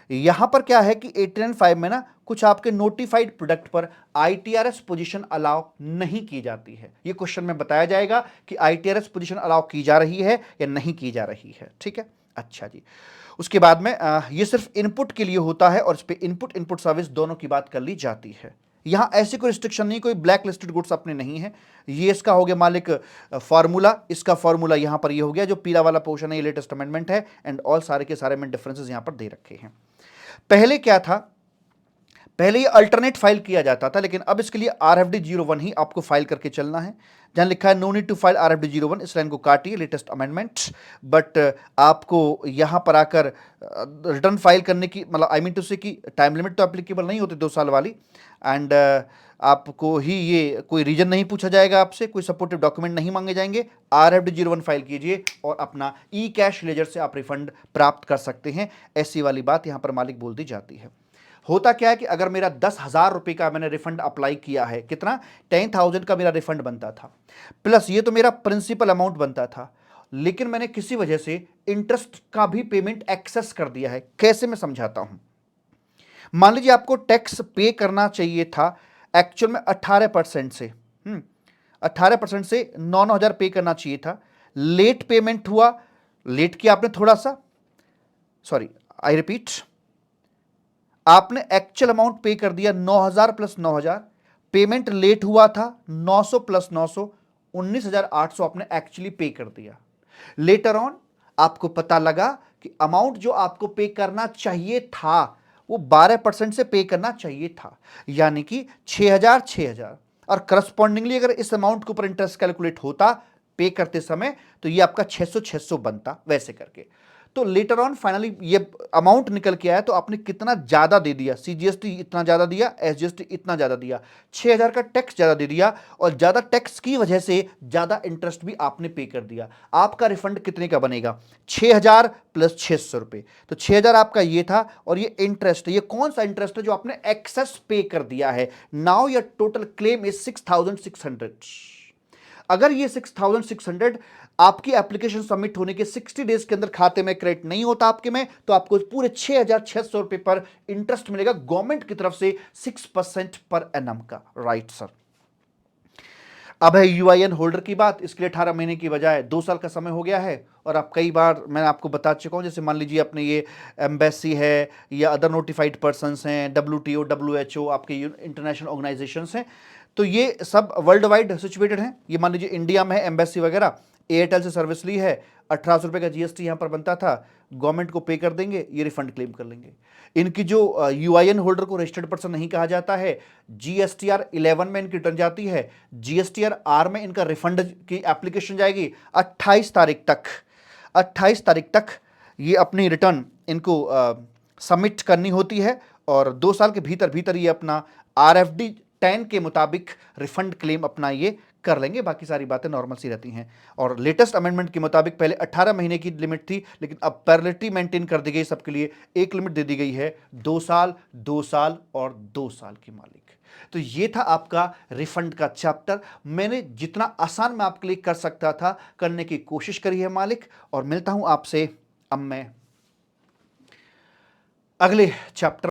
यहां पर क्या है कि 89.5 में ना कुछ आपके नोटिफाइड प्रोडक्ट पर ITRS पोजीशन अलाउ नहीं की जाती है। ये क्वेश्चन में बताया जाएगा कि ITRS पोजीशन अलाउ की जा रही है या नहीं की जा रही है, ठीक है। अच्छा जी, उसके बाद में ये सिर्फ इनपुट के लिए होता है और इस पे इनपुट सर्विस दोनों की बात कर ली जाती है। यहां ऐसी कोई रिस्ट्रिक्शन नहीं, कोई ब्लैक लिस्टेड गुड्स अपने नहीं है। ये इसका हो गया मालिक फार्मूला, इसका फार्मूला यहां पर ये हो गया, जो पीला वाला पोर्शन है ये लेटेस्ट अमेंडमेंट है, एंड ऑल सारे के सारे में डिफरेंसेस यहां पर दे रखे हैं। पहले क्या था, पहले ये अल्टरनेट फाइल किया जाता था, लेकिन अब इसके लिए RFD 01 ही आपको फाइल करके चलना है। जहां लिखा है no need to file RFD 01, इस लाइन को काटिए, लेटेस्ट अमेंडमेंट। बट आपको यहां पर आकर रिटर्न फाइल करने की, मतलब आई मीन टू से कि टाइम लिमिट तो एप्लीकेबल नहीं होती 2 साल वाली, एंड आपको ही ये कोई रीजन नहीं पूछा जाएगा आपसे, कोई सपोर्टिव डॉक्यूमेंट नहीं मांगे जाएंगे। RFD 01 फाइल कीजिए और अपना ई कैश लेजर से आप रिफंड प्राप्त कर सकते हैं। ऐसी वाली बात यहां पर मालिक बोल दी जाती है। होता क्या है कि अगर मेरा 10,000 रुपए का मैंने रिफंड अप्लाई किया है, कितना 10,000 का मेरा रिफंड बनता था, प्लस ये तो मेरा प्रिंसिपल अमाउंट बनता था, लेकिन मैंने किसी वजह से इंटरेस्ट का भी पेमेंट एक्सेस कर दिया है। कैसे, मैं समझाता हूं। मान लीजिए आपको टैक्स पे करना चाहिए था एक्चुअल में 18% से, 18% से 9,000 पे करना चाहिए था, लेट पेमेंट हुआ, लेट किया आपने थोड़ा सा, सॉरी आई रिपीट, आपने एक्चुअल अमाउंट पे कर दिया 9,000 प्लस 9,000, पेमेंट लेट हुआ था 900 प्लस 900, 19,800 आपने एक्चुअली पे कर दिया। लेटर ऑन आपको पता लगा कि अमाउंट जो आपको पे करना चाहिए था वो 12% से पे करना चाहिए था, यानी कि 6,000 और करस्पॉन्डिंगली अगर इस अमाउंट के ऊपर इंटरेस्ट कैलकुलेट होता पे करते समय तो ये आपका 600 बनता, वैसे करके। तो लेटर ऑन फाइनली ये अमाउंट निकल के आया, तो आपने कितना ज्यादा दे दिया, CGST इतना ज्यादा दिया, SGST इतना ज्यादा दिया, 6,000 का टैक्स ज्यादा दे दिया, और ज्यादा टैक्स की वजह से ज्यादा इंटरेस्ट भी आपने पे कर दिया। आपका रिफंड कितने का बनेगा, 6,000 प्लस 600 रुपए। तो 6,000 आपका ये था, और ये इंटरेस्ट, ये कौन सा इंटरेस्ट है जो आपने एक्सेस पे कर दिया है। Now your total claim is 6,600। अगर ये 6,600 आपकी एप्लीकेशन सबमिट होने के 60 डेज के अंदर खाते में क्रेडिट नहीं होता आपके में, तो आपको पूरे 6,600 रुपए पर इंटरेस्ट मिलेगा गवर्नमेंट की तरफ से 6% पर एनम का। Right sir. अब है UIN होल्डर की बात। इसके लिए 18 महीने की बजाय 2 साल का समय हो गया है, और आप कई बार मैंने आपको बता चुका हूं, जैसे मान लीजिए अपने ये एम्बेसी है या अदर नोटिफाइड पर्सन्स हैं, WTO WHO आपके इंटरनेशनल ऑर्गेनाइजेशंस हैं, तो ये सब वर्ल्ड वाइड सिचुएटेड हैं। ये मान लीजिए इंडिया में है एम्बेसी वगैरह, एयरटेल से सर्विस ली है, 1800 रुपये का GST यहाँ पर बनता था, गवर्नमेंट को पे कर देंगे, ये रिफंड क्लेम कर लेंगे। इनकी जो UIN होल्डर को रजिस्टर्ड पर्सन नहीं कहा जाता है, GSTR 11 में इनकी रिटर्न जाती है, GSTR R में इनका रिफंड की एप्लीकेशन जाएगी 28 तारीख तक। 28 तारीख तक ये अपनी रिटर्न इनको सबमिट करनी होती है, और 2 साल के भीतर भीतर ये अपना RFD 10 के मुताबिक रिफंड क्लेम अपना ये कर लेंगे। बाकी सारी बातें नॉर्मल सी रहती हैं। और लेटेस्ट अमेंडमेंट के मुताबिक पहले 18 महीने की लिमिट थी, लेकिन अब पैरेललिटी मेंटेन कर दी गई, सबके लिए एक लिमिट दे दी गई है 2 साल, 2 साल और 2 साल की मालिक। तो ये था आपका रिफंड का चैप्टर। मैंने जितना आसान मैं आपके लिए कर सकता था करने की कोशिश करी है मालिक, और मिलता हूं आपसे अब मैं अगले चैप्टर